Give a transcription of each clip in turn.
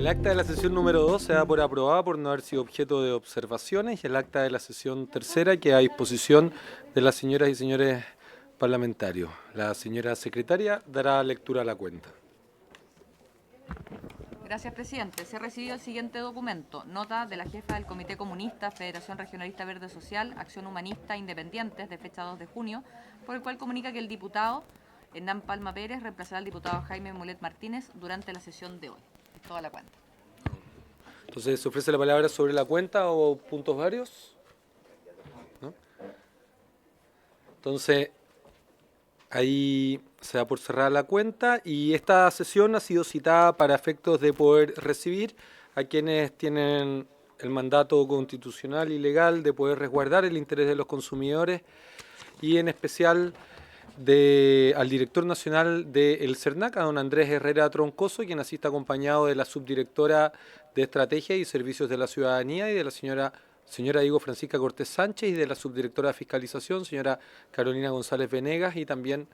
El acta de la sesión número 2 se da por aprobada por no haber sido objeto de observaciones y el acta de la sesión tercera queda a disposición de las señoras y señores parlamentarios. La señora secretaria dará lectura a la cuenta. Gracias, presidente. Se ha recibido el siguiente documento. Nota de la jefa del Comité Comunista, Federación Regionalista Verde Social, Acción Humanista Independientes, de fecha 2 de junio, por el cual comunica que el diputado Hernán Palma Pérez reemplazará al diputado Jaime Mulet Martínez durante la sesión de hoy. Es toda la cuenta. Entonces, ¿se ofrece la palabra sobre la cuenta o puntos varios? ¿No? Entonces, ahí se da por cerrada la cuenta y esta sesión ha sido citada para efectos de poder recibir a quienes tienen el mandato constitucional y legal de poder resguardar el interés de los consumidores y en especial al director nacional del CERNAC, a don Andrés Herrera Troncoso, quien asiste acompañado de la subdirectora de Estrategia y Servicios de la Ciudadanía y de la señora Diego Francisca Cortés Sánchez y de la subdirectora de Fiscalización, señora Carolina González Venegas, y también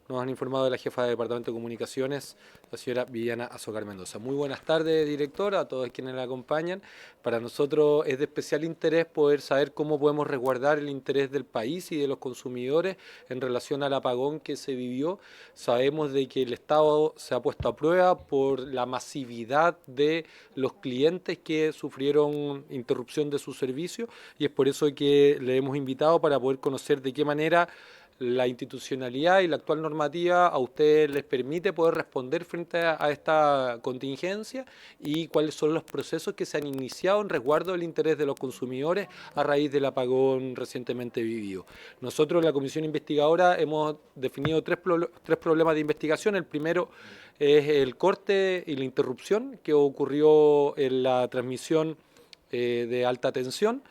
nos han informado de la jefa de Departamento de Comunicaciones, la señora Viviana Azocar Mendoza. Muy buenas tardes, directora, a todos quienes la acompañan. Para nosotros es de especial interés poder saber cómo podemos resguardar el interés del país y de los consumidores en relación al apagón que se vivió. Sabemos de que el Estado se ha puesto a prueba por la masividad de los clientes que sufrieron interrupción de su servicio y es por eso que le hemos invitado para poder conocer de qué manera la institucionalidad y la actual normativa a ustedes les permite poder responder frente a esta contingencia y cuáles son los procesos que se han iniciado en resguardo del interés de los consumidores a raíz del apagón recientemente vivido. Nosotros, la Comisión Investigadora, hemos definido tres problemas de investigación. El primero es el corte y la interrupción que ocurrió en la transmisión de alta tensión.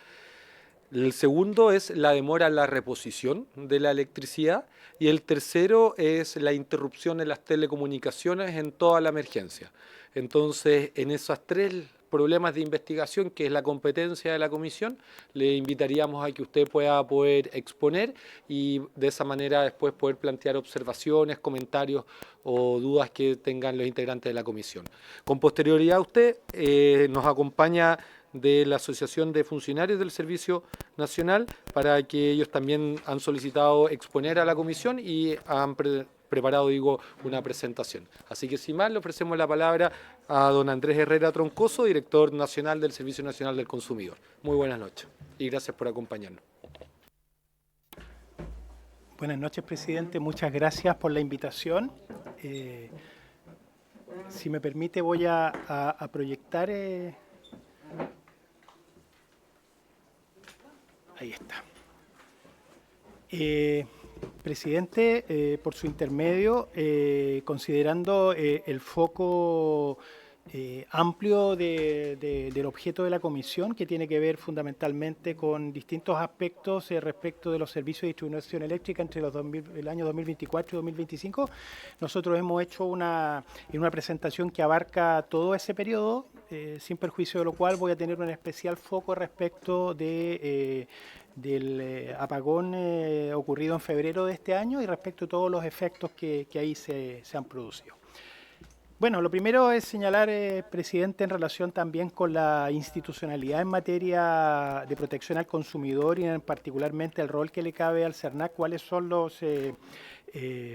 El segundo es la demora en la reposición de la electricidad y el tercero es la interrupción en las telecomunicaciones en toda la emergencia. Entonces, en esos tres problemas de investigación, que es la competencia de la comisión, le invitaríamos a que usted pueda poder exponer y de esa manera después poder plantear observaciones, comentarios o dudas que tengan los integrantes de la comisión. Con posterioridad a usted nos acompaña de la Asociación de Funcionarios del Servicio Nacional para que ellos también han solicitado exponer a la comisión y han preparado, una presentación. Así que sin más, le ofrecemos la palabra a don Andrés Herrera Troncoso, director nacional del Servicio Nacional del Consumidor. Muy buenas noches y gracias por acompañarnos. Buenas noches, presidente. Muchas gracias por la invitación. Si me permite, voy a proyectar... Ahí está. Presidente, por su intermedio, considerando el foco amplio del objeto de la comisión, que tiene que ver fundamentalmente con distintos aspectos respecto de los servicios de distribución eléctrica entre el año 2024 y 2025, nosotros hemos hecho una presentación que abarca todo ese periodo, sin perjuicio de lo cual voy a tener un especial foco respecto del apagón ocurrido en febrero de este año y respecto a todos los efectos que ahí se han producido. Bueno, lo primero es señalar, presidente, en relación también con la institucionalidad en materia de protección al consumidor y en particularmente el rol que le cabe al CERNAC, cuáles son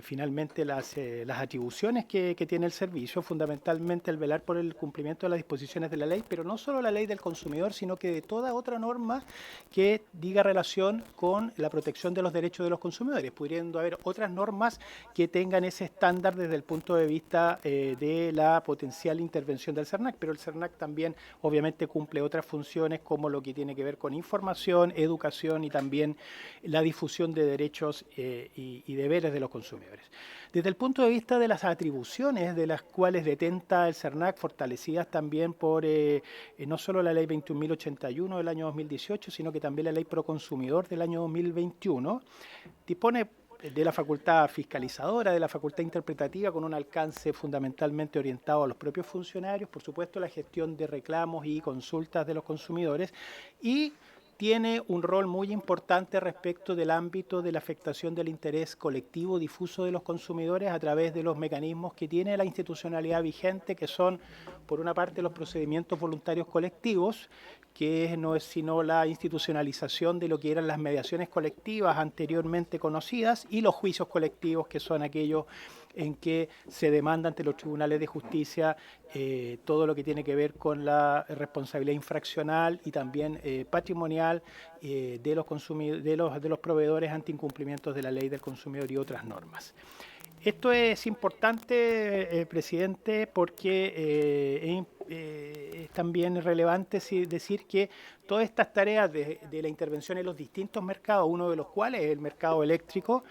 finalmente las atribuciones que tiene el servicio, fundamentalmente el velar por el cumplimiento de las disposiciones de la ley, pero no solo la ley del consumidor, sino que de toda otra norma que diga relación con la protección de los derechos de los consumidores, pudiendo haber otras normas que tengan ese estándar desde el punto de vista de la potencial intervención del CERNAC, pero el CERNAC también obviamente cumple otras funciones como lo que tiene que ver con información, educación y también la difusión de derechos y deberes de los consumidores. Desde el punto de vista de las atribuciones de las cuales detenta el CERNAC, fortalecidas también por no solo la ley 21.081 del año 2018, sino que también la ley Proconsumidor del año 2021, dispone de la facultad fiscalizadora, de la facultad interpretativa, con un alcance fundamentalmente orientado a los propios funcionarios, por supuesto la gestión de reclamos y consultas de los consumidores y tiene un rol muy importante respecto del ámbito de la afectación del interés colectivo difuso de los consumidores a través de los mecanismos que tiene la institucionalidad vigente, que son, por una parte, los procedimientos voluntarios colectivos, que no es sino la institucionalización de lo que eran las mediaciones colectivas anteriormente conocidas, y los juicios colectivos, que son aquellos en que se demanda ante los tribunales de justicia todo lo que tiene que ver con la responsabilidad infraccional y también patrimonial de los proveedores ante incumplimientos de la ley del consumidor y otras normas. Esto es importante, presidente, porque es también relevante decir que todas estas tareas de la intervención en los distintos mercados, uno de los cuales es el mercado eléctrico,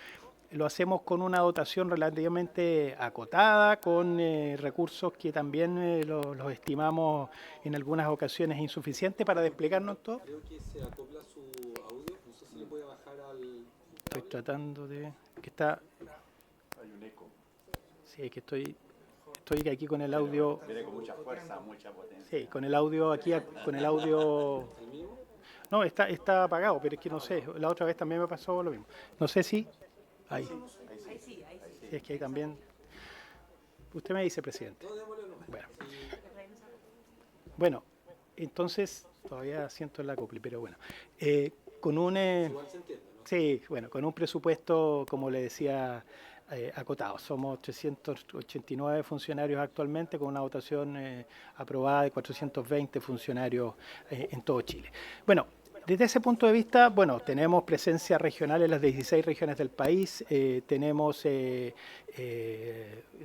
lo hacemos con una dotación relativamente acotada, con recursos que también los estimamos en algunas ocasiones insuficientes para desplegarnos todo. Creo que se acopla su audio, no sé si le puede bajar al... Estoy tratando de... que está... Hay un eco. Sí, es que estoy aquí con el audio... Viene con mucha fuerza, mucha potencia. Sí, con el audio aquí, con el audio... No, está apagado, pero es que no sé, la otra vez también me pasó lo mismo. No sé si... Ahí. Sí, es que ahí también... Usted me dice, presidente. Bueno, entonces, todavía siento el acople, pero bueno. Con un... sí, bueno, con un presupuesto, como le decía, acotado. Somos 389 funcionarios actualmente, con una dotación aprobada de 420 funcionarios en todo Chile. Bueno, desde ese punto de vista, bueno, tenemos presencia regional en las 16 regiones del país, tenemos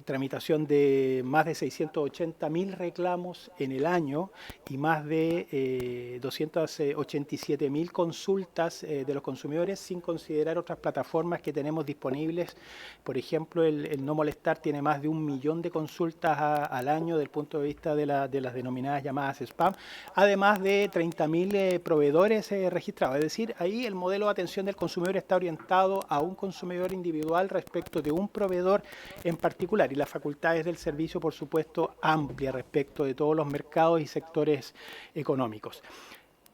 tramitación de más de 680.000 reclamos en el año y más de 287.000 consultas de los consumidores, sin considerar otras plataformas que tenemos disponibles. Por ejemplo, el No Molestar tiene más de 1 millón de consultas al año desde el punto de vista de las denominadas llamadas spam, además de 30.000 proveedores registrados. Es decir, ahí el modelo de atención del consumidor está orientado a un consumidor individual respecto de un proveedor en particular, y las facultades del servicio, por supuesto, amplias respecto de todos los mercados y sectores económicos.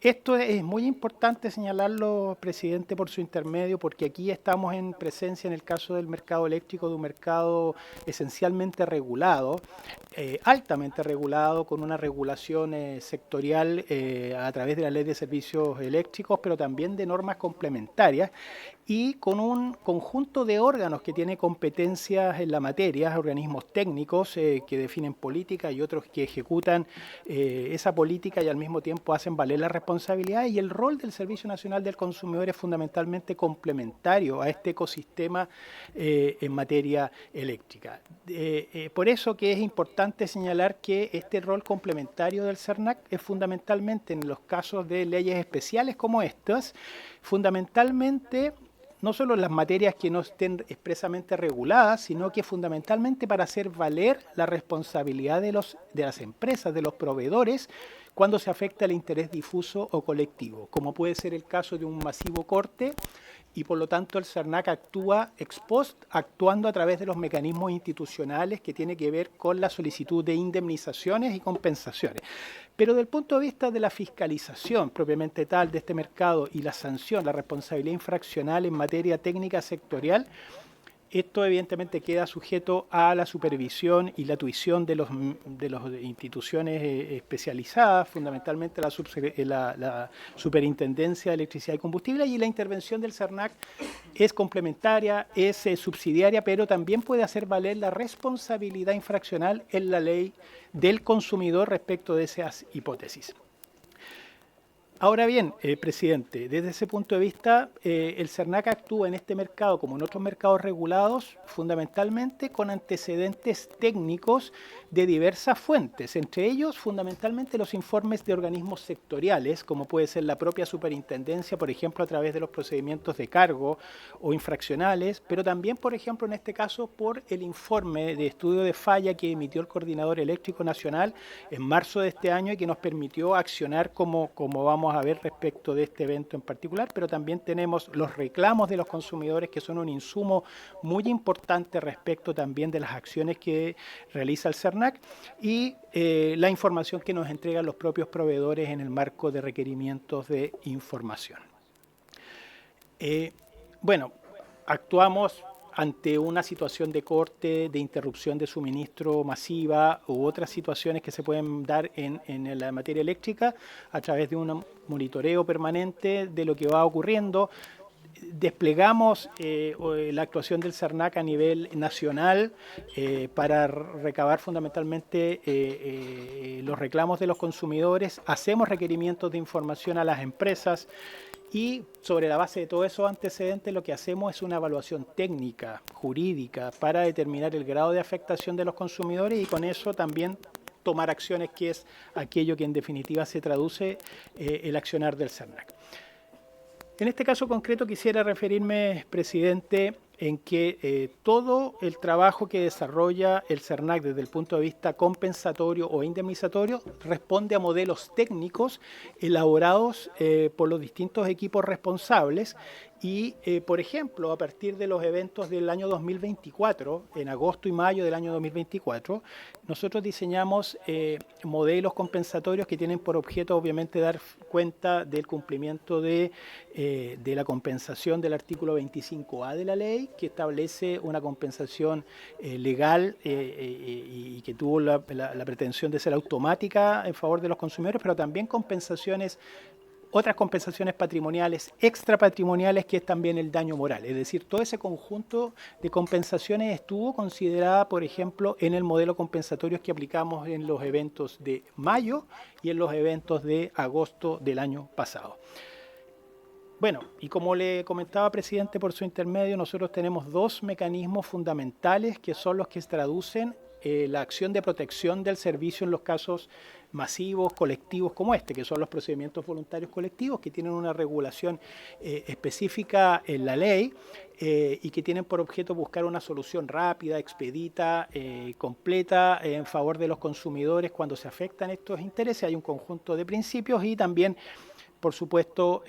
Esto es muy importante señalarlo, presidente, por su intermedio, porque aquí estamos en presencia, en el caso del mercado eléctrico, de un mercado esencialmente regulado, altamente regulado, con una regulación sectorial a través de la Ley de Servicios Eléctricos, pero también de normas complementarias, y con un conjunto de órganos que tiene competencias en la materia, organismos técnicos que definen política y otros que ejecutan esa política y al mismo tiempo hacen valer la responsabilidad, y el rol del Servicio Nacional del Consumidor es fundamentalmente complementario a este ecosistema en materia eléctrica. Por eso que es importante señalar que este rol complementario del CERNAC es fundamentalmente en los casos de leyes especiales como estas, fundamentalmente no solo en las materias que no estén expresamente reguladas, sino que fundamentalmente para hacer valer la responsabilidad de las empresas, de los proveedores, cuando se afecta el interés difuso o colectivo, como puede ser el caso de un masivo corte, y por lo tanto el CERNAC actúa ex post, actuando a través de los mecanismos institucionales que tiene que ver con la solicitud de indemnizaciones y compensaciones. Pero desde el punto de vista de la fiscalización propiamente tal de este mercado y la sanción, la responsabilidad infraccional en materia técnica sectorial, esto evidentemente queda sujeto a la supervisión y la tuición de las instituciones especializadas, fundamentalmente la Superintendencia de Electricidad y Combustible, y la intervención del CERNAC es complementaria, es subsidiaria, pero también puede hacer valer la responsabilidad infraccional en la ley del consumidor respecto de esas hipótesis. Ahora bien, presidente, desde ese punto de vista, el CERNAC actúa en este mercado, como en otros mercados regulados, fundamentalmente con antecedentes técnicos de diversas fuentes, entre ellos fundamentalmente los informes de organismos sectoriales, como puede ser la propia superintendencia, por ejemplo, a través de los procedimientos de cargo o infraccionales, pero también, por ejemplo, en este caso, por el informe de estudio de falla que emitió el Coordinador Eléctrico Nacional en marzo de este año y que nos permitió accionar como vamos vamos a ver respecto de este evento en particular, pero también tenemos los reclamos de los consumidores, que son un insumo muy importante respecto también de las acciones que realiza el CERNAC, y la información que nos entregan los propios proveedores en el marco de requerimientos de información. Bueno, actuamos ante una situación de corte, de interrupción de suministro masiva u otras situaciones que se pueden dar en la materia eléctrica a través de un monitoreo permanente de lo que va ocurriendo. Desplegamos la actuación del CERNAC a nivel nacional para recabar fundamentalmente los reclamos de los consumidores. Hacemos requerimientos de información a las empresas. Y sobre la base de todos esos antecedentes lo que hacemos es una evaluación técnica, jurídica, para determinar el grado de afectación de los consumidores y con eso también tomar acciones, que es aquello que en definitiva se traduce el accionar del CERNAC. En este caso concreto quisiera referirme, presidente, en que todo el trabajo que desarrolla el CERNAC desde el punto de vista compensatorio o indemnizatorio responde a modelos técnicos elaborados por los distintos equipos responsables y, por ejemplo, a partir de los eventos del año 2024, en agosto y mayo del año 2024, nosotros diseñamos modelos compensatorios que tienen por objeto, obviamente, dar cuenta del cumplimiento de la compensación del artículo 25A de la ley, que establece una compensación legal y que tuvo la pretensión de ser automática en favor de los consumidores, pero también otras compensaciones patrimoniales, extrapatrimoniales, que es también el daño moral. Es decir, todo ese conjunto de compensaciones estuvo considerada, por ejemplo, en el modelo compensatorio que aplicamos en los eventos de mayo y en los eventos de agosto del año pasado. Bueno, y como le comentaba, presidente, por su intermedio, nosotros tenemos dos mecanismos fundamentales que son los que traducen la acción de protección del servicio en los casos masivos, colectivos como este, que son los procedimientos voluntarios colectivos, que tienen una regulación específica en la ley y que tienen por objeto buscar una solución rápida, expedita, completa en favor de los consumidores cuando se afectan estos intereses. Hay un conjunto de principios y también, por supuesto,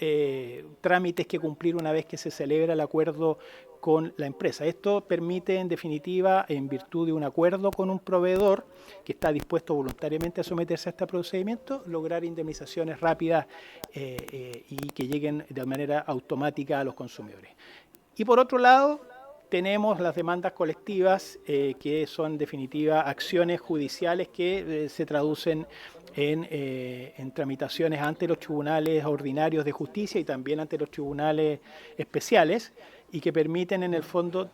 trámites que cumplir una vez que se celebra el acuerdo con la empresa. Esto permite, en definitiva, en virtud de un acuerdo con un proveedor que está dispuesto voluntariamente a someterse a este procedimiento, lograr indemnizaciones rápidas y que lleguen de manera automática a los consumidores. Y por otro lado, tenemos las demandas colectivas, que son en definitiva acciones judiciales que se traducen en tramitaciones ante los tribunales ordinarios de justicia y también ante los tribunales especiales, y que permiten en el fondo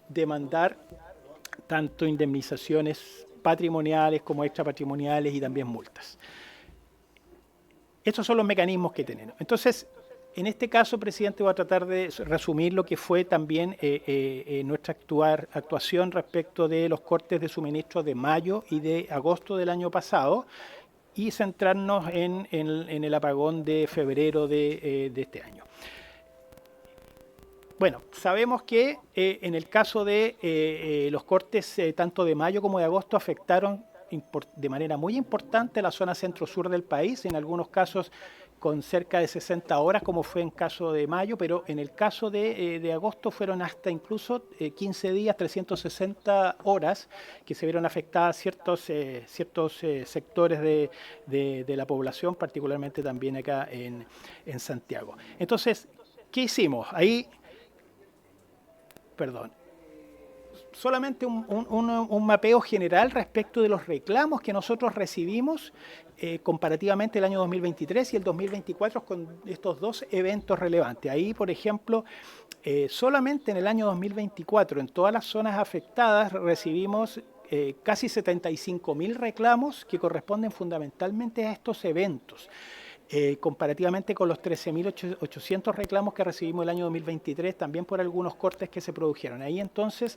demandar tanto indemnizaciones patrimoniales como extrapatrimoniales y también multas. Estos son los mecanismos que tenemos. Entonces, en este caso, presidente, voy a tratar de resumir lo que fue también nuestra actuación respecto de los cortes de suministro de mayo y de agosto del año pasado y centrarnos en el apagón de febrero de este año. Bueno, sabemos que en el caso de los cortes tanto de mayo como de agosto afectaron de manera muy importante la zona centro-sur del país, en algunos casos con cerca de 60 horas, como fue en caso de mayo, pero en el caso de agosto fueron hasta incluso 15 días, 360 horas, que se vieron afectadas ciertos sectores de la población, particularmente también acá en Santiago. Entonces, ¿qué hicimos? Ahí, perdón, solamente un mapeo general respecto de los reclamos que nosotros recibimos comparativamente el año 2023 y el 2024 con estos dos eventos relevantes. Ahí, por ejemplo, solamente en el año 2024, en todas las zonas afectadas, recibimos casi 75.000 reclamos que corresponden fundamentalmente a estos eventos. Comparativamente con los 13.800 reclamos que recibimos el año 2023, también por algunos cortes que se produjeron. Ahí entonces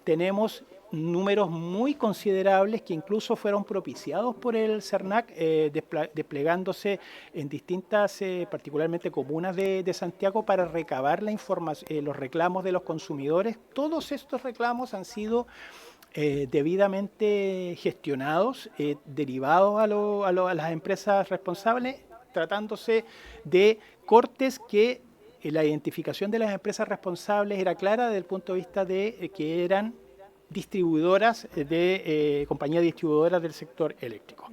tenemos números muy considerables que incluso fueron propiciados por el CERNAC, desplegándose en distintas, particularmente comunas de Santiago, para recabar la información, los reclamos de los consumidores. Todos estos reclamos han sido debidamente gestionados, derivados a las empresas responsables, tratándose de cortes que la identificación de las empresas responsables era clara desde el punto de vista de que eran distribuidoras compañías distribuidoras del sector eléctrico.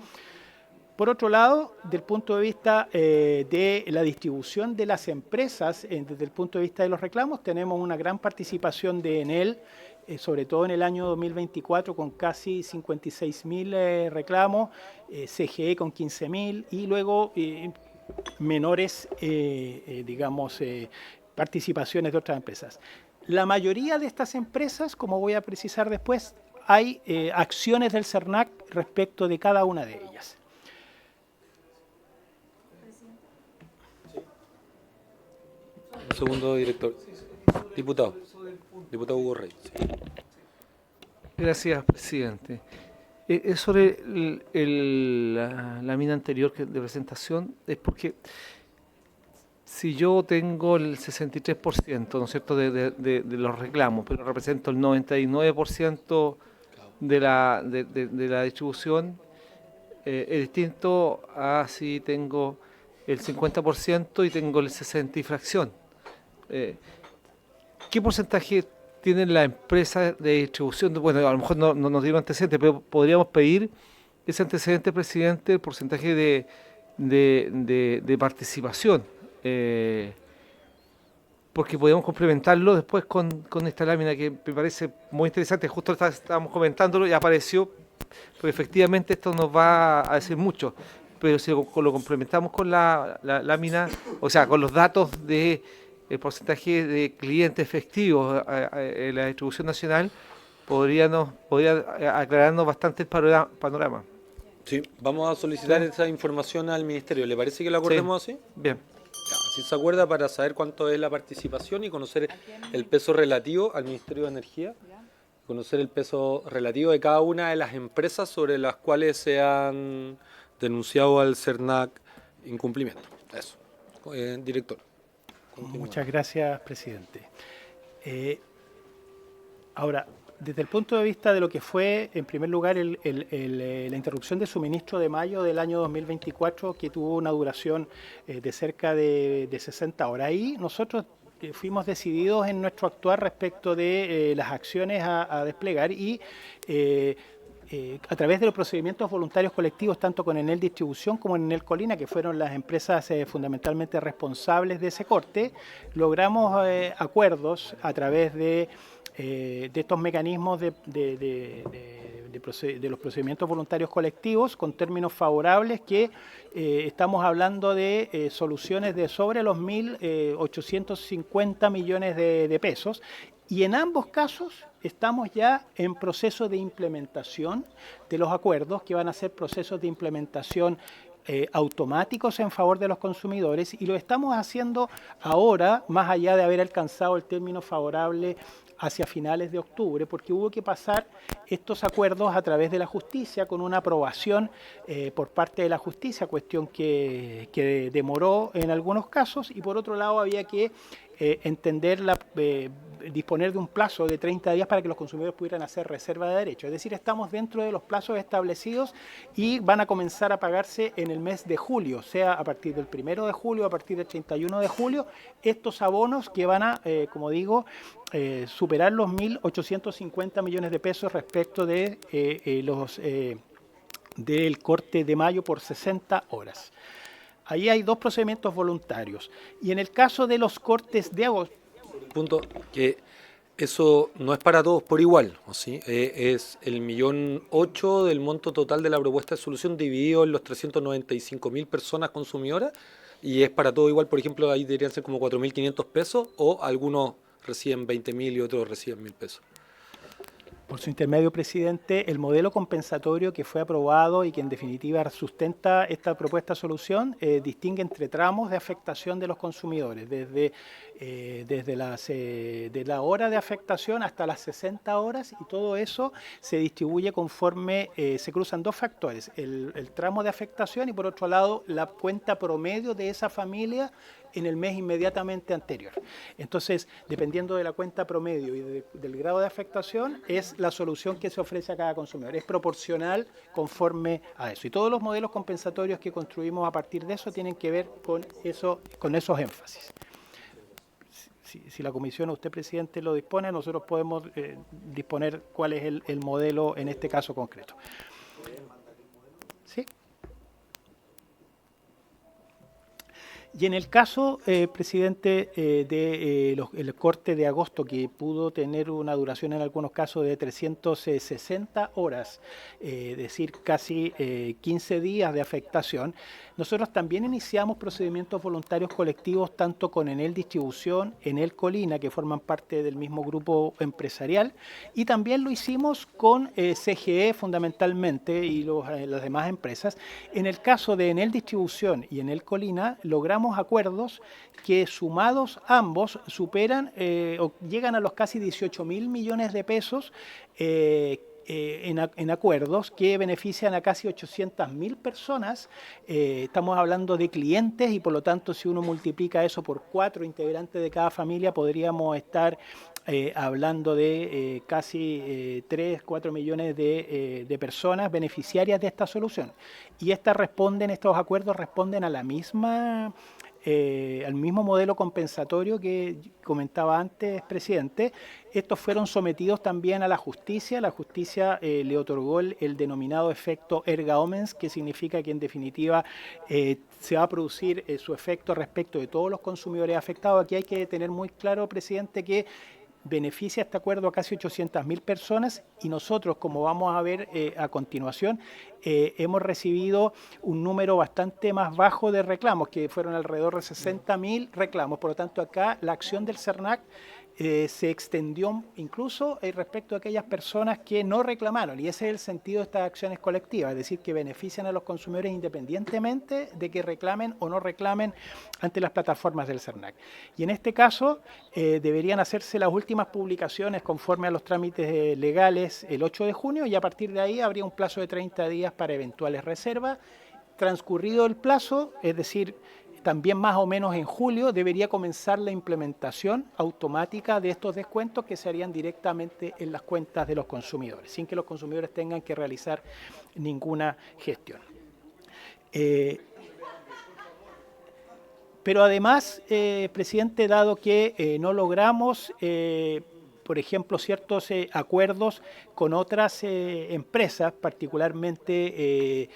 Por otro lado, desde el punto de vista de la distribución de las empresas, desde el punto de vista de los reclamos, tenemos una gran participación de Enel, sobre todo en el año 2024, con casi 56.000 reclamos, CGE con 15.000 y luego menores, participaciones de otras empresas. La mayoría de estas empresas, como voy a precisar después, hay acciones del CERNAC respecto de cada una de ellas. Un segundo, director. Diputado Hugo Rey. Sí. Gracias, presidente. Es sobre la mina anterior de presentación, es porque si yo tengo el 63%, ¿no es cierto?, de los reclamos, pero represento el 99% de la distribución, es distinto a si tengo el 50% y tengo el 60% y fracción. ¿Qué porcentaje tienen las empresas de distribución? Bueno, a lo mejor no nos dieron antecedentes, pero podríamos pedir ese antecedente, presidente, el porcentaje de participación, porque podríamos complementarlo después con esta lámina que me parece muy interesante. Justo estábamos comentándolo y apareció, porque efectivamente esto nos va a decir mucho, pero si lo complementamos con la lámina, o sea, con los datos de el porcentaje de clientes efectivos en la distribución nacional, podría aclararnos bastante el panorama. Sí, vamos a solicitar esa información al Ministerio. ¿Le parece que lo acordemos así? Bien. Ya, así se acuerda para saber cuánto es la participación y conocer el peso relativo al Ministerio de Energía, conocer el peso relativo de cada una de las empresas sobre las cuales se han denunciado al CERNAC incumplimiento. Eso. Director. Muchas gracias, presidente. Ahora, desde el punto de vista de lo que fue, en primer lugar, la interrupción de suministro de mayo del año 2024, que tuvo una duración de cerca de 60 horas. Ahí nosotros fuimos decididos en nuestro actuar respecto de las acciones a desplegar y a través de los procedimientos voluntarios colectivos, tanto con Enel Distribución como en Enel Colina, que fueron las empresas fundamentalmente responsables de ese corte, logramos acuerdos a través de estos mecanismos de los procedimientos voluntarios colectivos con términos favorables que estamos hablando de soluciones de sobre los 1.850 millones de pesos. Y en ambos casos estamos ya en proceso de implementación de los acuerdos, que van a ser procesos de implementación automáticos en favor de los consumidores, y lo estamos haciendo ahora, más allá de haber alcanzado el término favorable hacia finales de octubre, porque hubo que pasar estos acuerdos a través de la justicia con una aprobación por parte de la justicia, cuestión que demoró en algunos casos, y por otro lado había que disponer de un plazo de 30 días para que los consumidores pudieran hacer reserva de derechos. Es decir, estamos dentro de los plazos establecidos y van a comenzar a pagarse en el mes de julio, sea a partir del 1 de julio, a partir del 31 de julio, estos abonos que van a, como digo, superar los 1.850 millones de pesos respecto de del corte de mayo por 60 horas. Ahí hay dos procedimientos voluntarios. Y en el caso de los cortes de agosto... Punto que eso no es para todos por igual, ¿sí? Es el 1.008.000 del monto total de la propuesta de solución dividido en los 395.000 personas consumidoras, y es para todo igual. Por ejemplo, ahí deberían ser como 4.500 pesos, o algunos reciben 20.000 y otros reciben 1.000 pesos. Por su intermedio, presidente, el modelo compensatorio que fue aprobado y que en definitiva sustenta esta propuesta de solución distingue entre tramos de afectación de los consumidores, desde la hora de afectación hasta las 60 horas, y todo eso se distribuye conforme se cruzan dos factores, el tramo de afectación y por otro lado la cuenta promedio de esa familia en el mes inmediatamente anterior. Entonces, dependiendo de la cuenta promedio y del grado de afectación, es la solución que se ofrece a cada consumidor. Es proporcional conforme a eso. Y todos los modelos compensatorios que construimos a partir de eso tienen que ver con esos énfasis. Si la comisión o usted, presidente, lo dispone, nosotros podemos disponer cuál es el modelo en este caso concreto. ¿Sí? Y en el caso, presidente, el corte de agosto, que pudo tener una duración en algunos casos de 360 horas, es decir, casi 15 días de afectación, nosotros también iniciamos procedimientos voluntarios colectivos tanto con Enel Distribución, Enel Colina, que forman parte del mismo grupo empresarial, y también lo hicimos con CGE fundamentalmente y las demás empresas. En el caso de Enel Distribución y Enel Colina, logramos acuerdos que sumados ambos superan o llegan a los casi 18.000 millones de pesos en acuerdos que benefician a casi 800.000 personas. Estamos hablando de clientes y por lo tanto si uno multiplica eso por 4 integrantes de cada familia podríamos estar hablando de casi 3-4 millones de personas beneficiarias de esta solución. Y estos acuerdos responden a la misma al mismo modelo compensatorio que comentaba antes, presidente. Estos fueron sometidos también a la justicia. La justicia le otorgó el denominado efecto erga omnes, que significa que en definitiva se va a producir su efecto respecto de todos los consumidores afectados. Aquí hay que tener muy claro, presidente, que beneficia este acuerdo a casi 800.000 personas y nosotros, como vamos a ver a continuación, hemos recibido un número bastante más bajo de reclamos, que fueron alrededor de 60.000 reclamos. Por lo tanto, acá la acción del CERNAC se extendió incluso respecto a aquellas personas que no reclamaron, y ese es el sentido de estas acciones colectivas, es decir, que benefician a los consumidores independientemente de que reclamen o no reclamen ante las plataformas del CERNAC. Y en este caso deberían hacerse las últimas publicaciones conforme a los trámites legales el 8 de junio y a partir de ahí habría un plazo de 30 días para eventuales reservas. Transcurrido el plazo, es decir, también más o menos en julio debería comenzar la implementación automática de estos descuentos que se harían directamente en las cuentas de los consumidores, sin que los consumidores tengan que realizar ninguna gestión. Pero además, presidente, dado que no logramos, por ejemplo, ciertos acuerdos con otras empresas, particularmente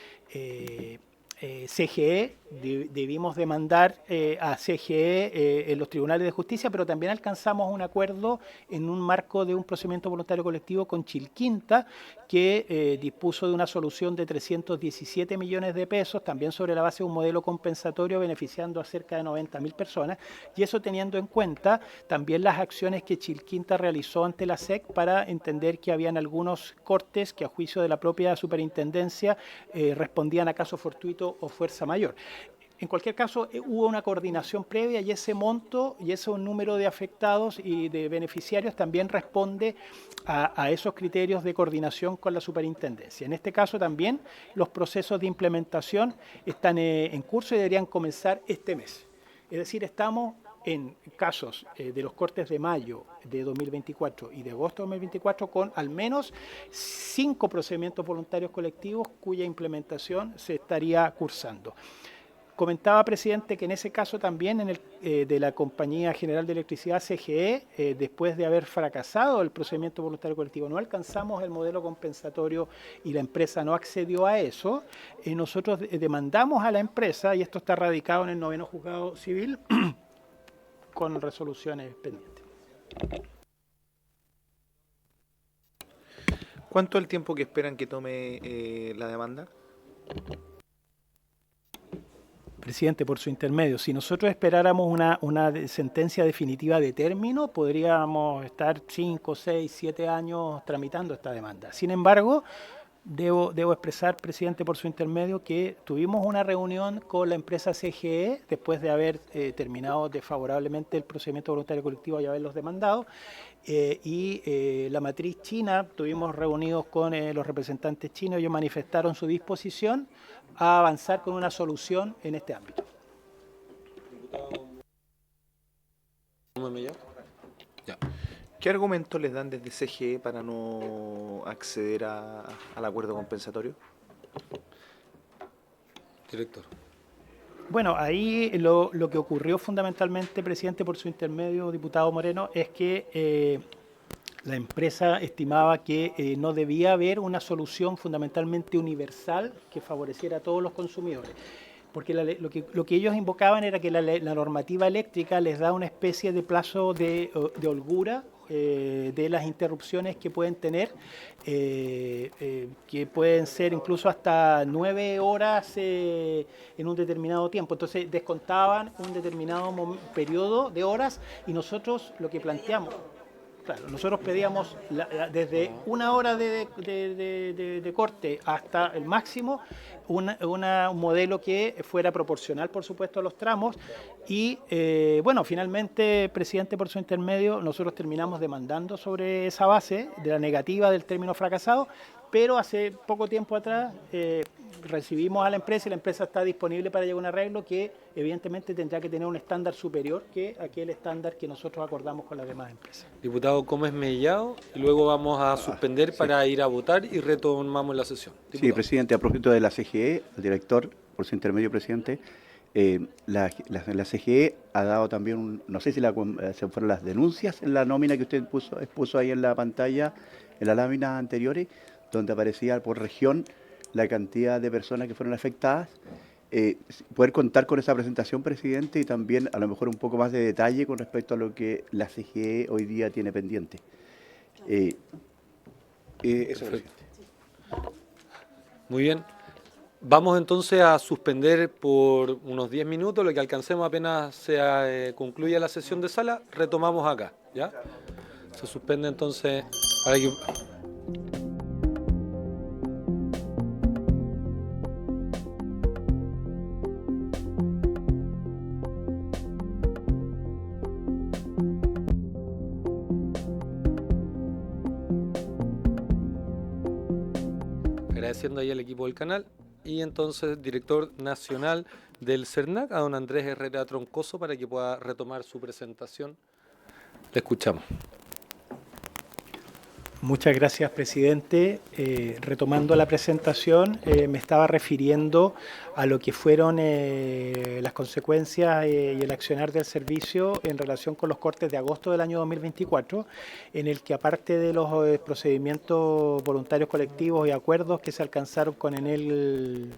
CGE, debimos demandar a CGE en los tribunales de justicia, pero también alcanzamos un acuerdo en un marco de un procedimiento voluntario colectivo con Chilquinta, que dispuso de una solución de 317 millones de pesos, también sobre la base de un modelo compensatorio beneficiando a cerca de 90.000 personas, y eso teniendo en cuenta también las acciones que Chilquinta realizó ante la SEC para entender que habían algunos cortes que a juicio de la propia superintendencia respondían a caso fortuito o fuerza mayor. En cualquier caso, hubo una coordinación previa y ese monto y ese número de afectados y de beneficiarios también responde a esos criterios de coordinación con la superintendencia. En este caso también los procesos de implementación están en curso y deberían comenzar este mes. Es decir, estamos en casos de los cortes de mayo de 2024 y de agosto de 2024 con al menos 5 procedimientos voluntarios colectivos cuya implementación se estaría cursando. Comentaba, presidente, que en ese caso también de la Compañía General de Electricidad, CGE, después de haber fracasado el procedimiento voluntario colectivo, no alcanzamos el modelo compensatorio y la empresa no accedió a eso. Nosotros demandamos a la empresa, y esto está radicado en el 9º Juzgado Civil, con resoluciones pendientes. ¿Cuánto es el tiempo que esperan que tome la demanda? Presidente, por su intermedio, si nosotros esperáramos una sentencia definitiva de término, podríamos estar 5, 6, 7 años tramitando esta demanda. Sin embargo, debo expresar, presidente, por su intermedio, que tuvimos una reunión con la empresa CGE después de haber terminado desfavorablemente el procedimiento voluntario colectivo y haberlos demandado. La matriz china, tuvimos reunidos con los representantes chinos, ellos manifestaron su disposición a avanzar con una solución en este ámbito. ¿Qué argumentos les dan desde CGE para no acceder al acuerdo compensatorio? Director. Bueno, ahí lo que ocurrió fundamentalmente, presidente, por su intermedio, diputado Moreno, es que la empresa estimaba que no debía haber una solución fundamentalmente universal que favoreciera a todos los consumidores. Porque lo que ellos invocaban era que la normativa eléctrica les da una especie de plazo de holgura de las interrupciones que pueden tener, que pueden ser incluso hasta 9 horas en un determinado tiempo. Entonces descontaban un determinado periodo de horas y nosotros lo que planteamos, claro, nosotros pedíamos desde 1 hora de corte hasta el máximo un modelo que fuera proporcional, por supuesto, a los tramos. Y bueno, finalmente, presidente, por su intermedio, nosotros terminamos demandando sobre esa base de la negativa del término fracasado, pero hace poco tiempo atrás recibimos a la empresa y la empresa está disponible para llegar a un arreglo que evidentemente tendrá que tener un estándar superior que aquel estándar que nosotros acordamos con las demás empresas. Diputado Gómez Mellado, y luego vamos a suspender para ir a votar y retomamos la sesión. Sí, Diputado. presidente, a propósito de la CGE, el director, por su intermedio, presidente, la CGE ha dado también, no sé si se fueron las denuncias en la nómina que usted expuso ahí en la pantalla, en las láminas anteriores, donde aparecía por región la cantidad de personas que fueron afectadas. Poder contar con esa presentación, presidente, y también a lo mejor un poco más de detalle con respecto a lo que la CGE hoy día tiene pendiente. Eso, presidente. Muy bien. Vamos entonces a suspender por unos 10 minutos, lo que alcancemos apenas se concluya la sesión de sala, retomamos acá, ¿ya? Se suspende entonces para que... Agradeciendo ahí al equipo del canal y entonces director nacional del CERNAC, a don Andrés Herrera Troncoso, para que pueda retomar su presentación. Le escuchamos. Muchas gracias, presidente. Retomando la presentación, me estaba refiriendo a lo que fueron las consecuencias y el accionar del servicio en relación con los cortes de agosto del año 2024, en el que aparte de los procedimientos voluntarios colectivos y acuerdos que se alcanzaron con Enel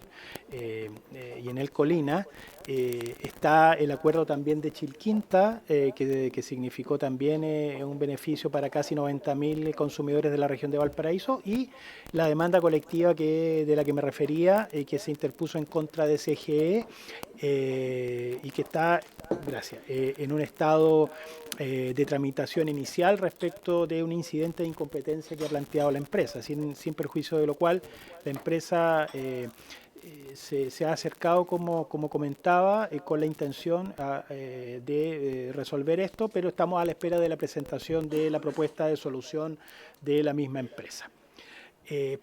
y Enel Colina, está el acuerdo también de Chilquinta, que significó también un beneficio para casi 90.000 consumidores de la región de Valparaíso, y la demanda colectiva de la que me refería, que se interpuso en contra de CGE y que está, en un estado de tramitación inicial respecto de un incidente de incompetencia que ha planteado la empresa, sin perjuicio de lo cual la empresa se ha acercado, como comentaba, con la intención de resolver esto, pero estamos a la espera de la presentación de la propuesta de solución de la misma empresa.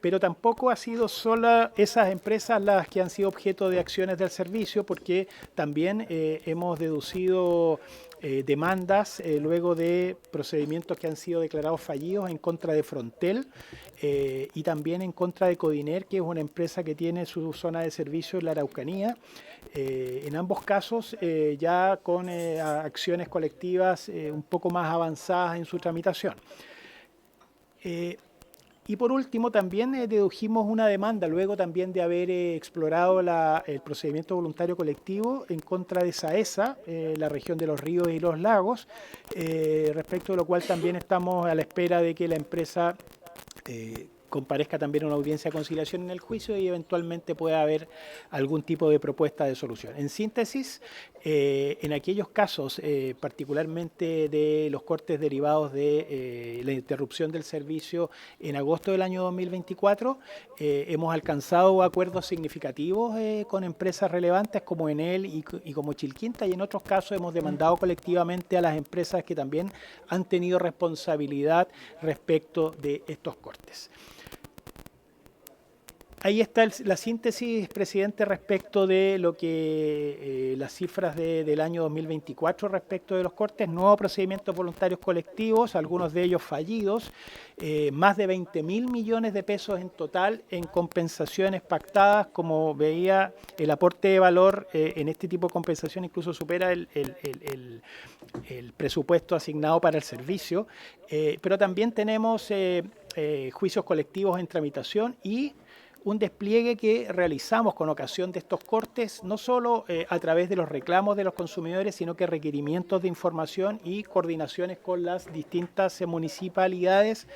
Pero tampoco ha sido solo esas empresas las que han sido objeto de acciones del servicio, porque también hemos deducido demandas luego de procedimientos que han sido declarados fallidos en contra de Frontel y también en contra de Codiner, que es una empresa que tiene su zona de servicio en la Araucanía. En ambos casos ya con acciones colectivas un poco más avanzadas en su tramitación. Y por último, también dedujimos una demanda, luego también de haber explorado el procedimiento voluntario colectivo en contra de SAESA, la región de los ríos y los lagos, respecto de lo cual también estamos a la espera de que la empresa comparezca también a una audiencia de conciliación en el juicio y eventualmente pueda haber algún tipo de propuesta de solución. En síntesis, en aquellos casos, particularmente de los cortes derivados de la interrupción del servicio en agosto del año 2024, hemos alcanzado acuerdos significativos con empresas relevantes como Enel y como Chilquinta, y en otros casos hemos demandado colectivamente a las empresas que también han tenido responsabilidad respecto de estos cortes. ahí está la síntesis, presidente, respecto de lo que las cifras del año 2024 respecto de los cortes, nuevos procedimientos voluntarios colectivos, algunos de ellos fallidos, más de 20.000 millones de pesos en total en compensaciones pactadas. Como veía, el aporte de valor en este tipo de compensación incluso supera el presupuesto asignado para el servicio, pero también tenemos juicios colectivos en tramitación y un despliegue que realizamos con ocasión de estos cortes, no solo a través de los reclamos de los consumidores, sino que requerimientos de información y coordinaciones con las distintas municipalidades,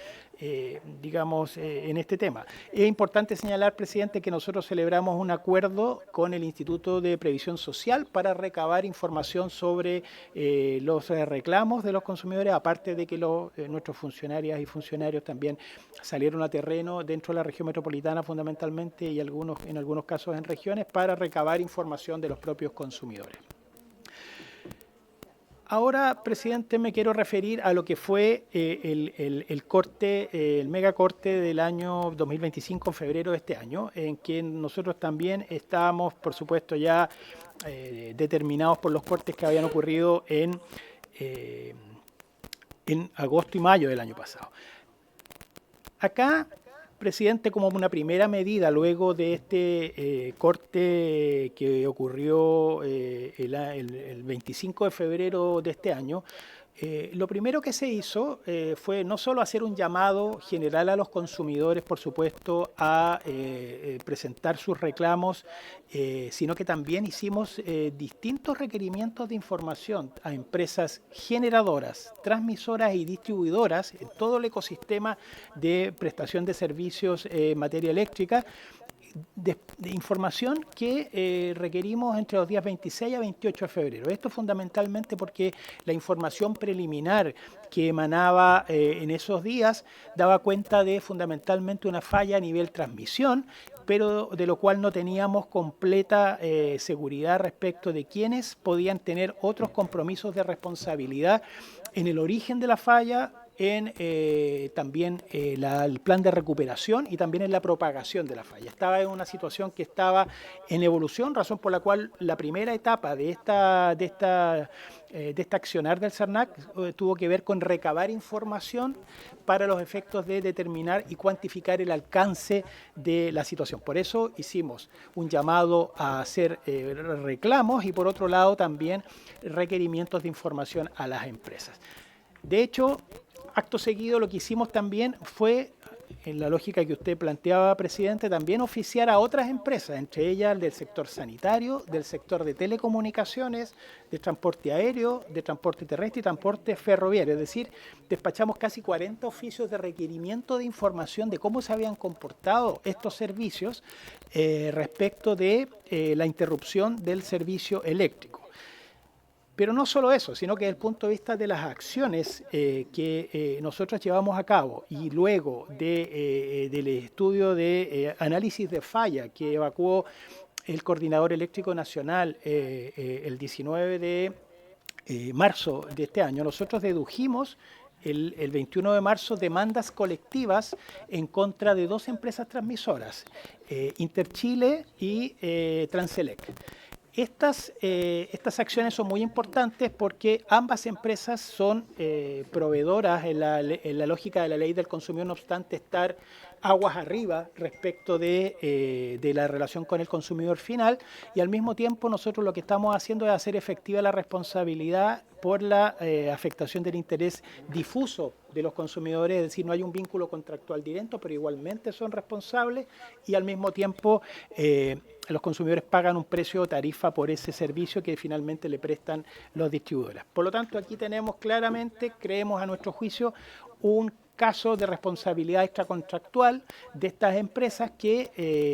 en este tema. Es importante señalar, presidente, que nosotros celebramos un acuerdo con el Instituto de Previsión Social para recabar información sobre los reclamos de los consumidores, aparte de que nuestros funcionarias y funcionarios también salieron a terreno dentro de la región metropolitana fundamentalmente y en algunos casos en regiones para recabar información de los propios consumidores. Ahora, presidente, me quiero referir a lo que fue el corte, el megacorte del año 2025, en febrero de este año, en que nosotros también estábamos, por supuesto, ya determinados por los cortes que habían ocurrido en agosto y mayo del año pasado. Acá, presidente, como una primera medida luego de este corte que ocurrió el 25 de febrero de este año, lo primero que se hizo fue no solo hacer un llamado general a los consumidores, por supuesto, a presentar sus reclamos, sino que también hicimos distintos requerimientos de información a empresas generadoras, transmisoras y distribuidoras en todo el ecosistema de prestación de servicios en materia eléctrica, de información que requerimos entre los días 26 a 28 de febrero. Esto fundamentalmente porque la información preliminar que emanaba en esos días daba cuenta de fundamentalmente una falla a nivel transmisión, pero de lo cual no teníamos completa seguridad respecto de quiénes podían tener otros compromisos de responsabilidad en el origen de la falla, en también el plan de recuperación y también en la propagación de la falla. Estaba en una situación que estaba en evolución, razón por la cual la primera etapa de este accionar del CERNAC tuvo que ver con recabar información para los efectos de determinar y cuantificar el alcance de la situación. Por eso hicimos un llamado a hacer reclamos y por otro lado también requerimientos de información a las empresas. De hecho, acto seguido lo que hicimos también fue, en la lógica que usted planteaba, presidente, también oficiar a otras empresas, entre ellas del sector sanitario, del sector de telecomunicaciones, de transporte aéreo, de transporte terrestre y transporte ferroviario. Es decir, despachamos casi 40 oficios de requerimiento de información de cómo se habían comportado estos servicios respecto de la interrupción del servicio eléctrico. Pero no solo eso, sino que desde el punto de vista de las acciones que nosotros llevamos a cabo y luego del estudio de análisis de falla que evacuó el Coordinador Eléctrico Nacional el 19 de marzo de este año, nosotros dedujimos el 21 de marzo demandas colectivas en contra de dos empresas transmisoras, Interchile y Transelec. Estas acciones son muy importantes porque ambas empresas son proveedoras en la lógica de la ley del consumidor, no obstante estar aguas arriba respecto de la relación con el consumidor final, y al mismo tiempo nosotros lo que estamos haciendo es hacer efectiva la responsabilidad por la afectación del interés difuso de los consumidores, es decir, no hay un vínculo contractual directo, pero igualmente son responsables y al mismo tiempo los consumidores pagan un precio o tarifa por ese servicio que finalmente le prestan los distribuidores. Por lo tanto, aquí tenemos claramente, creemos a nuestro juicio, un caso de responsabilidad extracontractual de estas empresas que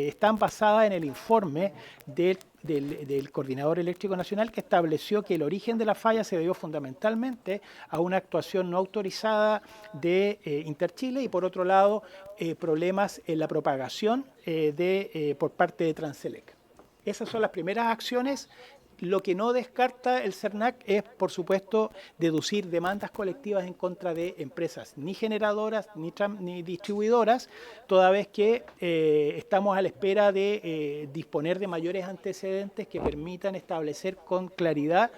están basadas en el informe del Coordinador Eléctrico Nacional, que estableció que el origen de la falla se debió fundamentalmente a una actuación no autorizada de Interchile y por otro lado problemas en la propagación por parte de Transelec. Esas son las primeras acciones Lo que no descarta el CERNAC es, por supuesto, deducir demandas colectivas en contra de empresas ni generadoras ni distribuidoras, toda vez que estamos a la espera de disponer de mayores antecedentes que permitan establecer con claridad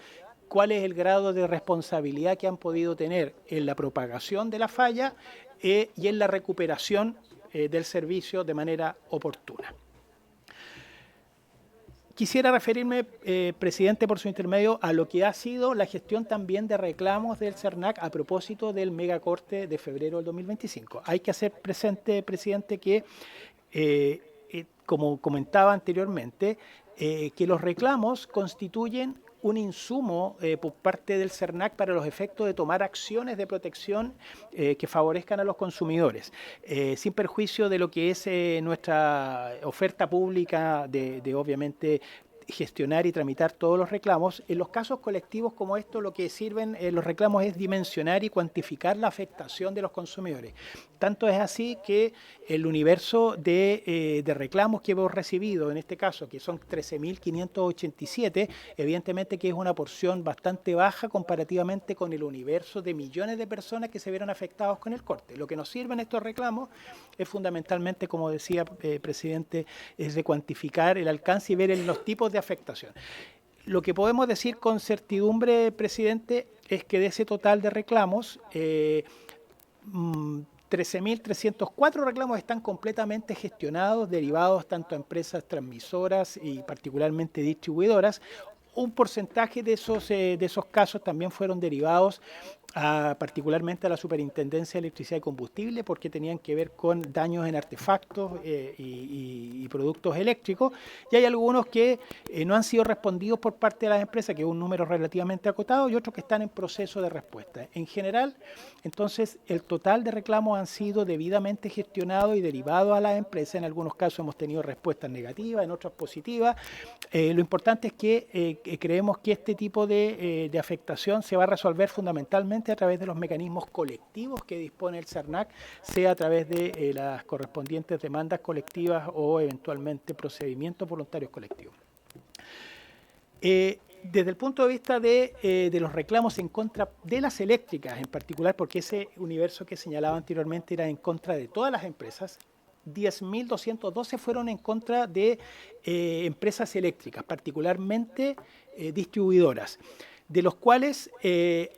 cuál es el grado de responsabilidad que han podido tener en la propagación de la falla y en la recuperación del servicio de manera oportuna. Quisiera referirme, presidente, por su intermedio, a lo que ha sido la gestión también de reclamos del CERNAC a propósito del megacorte de febrero del 2025. Hay que hacer presente, presidente, que, como comentaba anteriormente, que los reclamos constituyen un insumo por parte del CERNAC para los efectos de tomar acciones de protección que favorezcan a los consumidores, sin perjuicio de lo que es nuestra oferta pública de obviamente gestionar y tramitar todos los reclamos. En los casos colectivos como estos, lo que sirven los reclamos es dimensionar y cuantificar la afectación de los consumidores. Tanto es así que el universo de reclamos que hemos recibido, en este caso, que son 13.587, evidentemente que es una porción bastante baja comparativamente con el universo de millones de personas que se vieron afectados con el corte. Lo que nos sirven estos reclamos es fundamentalmente, como decía presidente, es de cuantificar el alcance y ver los tipos de afectación. Lo que podemos decir con certidumbre, presidente, es que de ese total de reclamos, 13.304 reclamos están completamente gestionados, derivados tanto a empresas transmisoras y particularmente distribuidoras. Un porcentaje de esos casos también fueron derivados particularmente a la Superintendencia de Electricidad y Combustible, porque tenían que ver con daños en artefactos y productos eléctricos, y hay algunos que no han sido respondidos por parte de las empresas, que es un número relativamente acotado, y otros que están en proceso de respuesta. En general, entonces, el total de reclamos han sido debidamente gestionados y derivados a las empresas. En algunos casos hemos tenido respuestas negativas, en otras positivas. Lo importante es que creemos que este tipo de afectación se va a resolver fundamentalmente a través de los mecanismos colectivos que dispone el CERNAC, sea a través de las correspondientes demandas colectivas o eventualmente procedimientos voluntarios colectivos. Desde el punto de vista de los reclamos en contra de las eléctricas en particular, porque ese universo que señalaba anteriormente era en contra de todas las empresas, 10.212 fueron en contra de empresas eléctricas, particularmente distribuidoras, de los cuales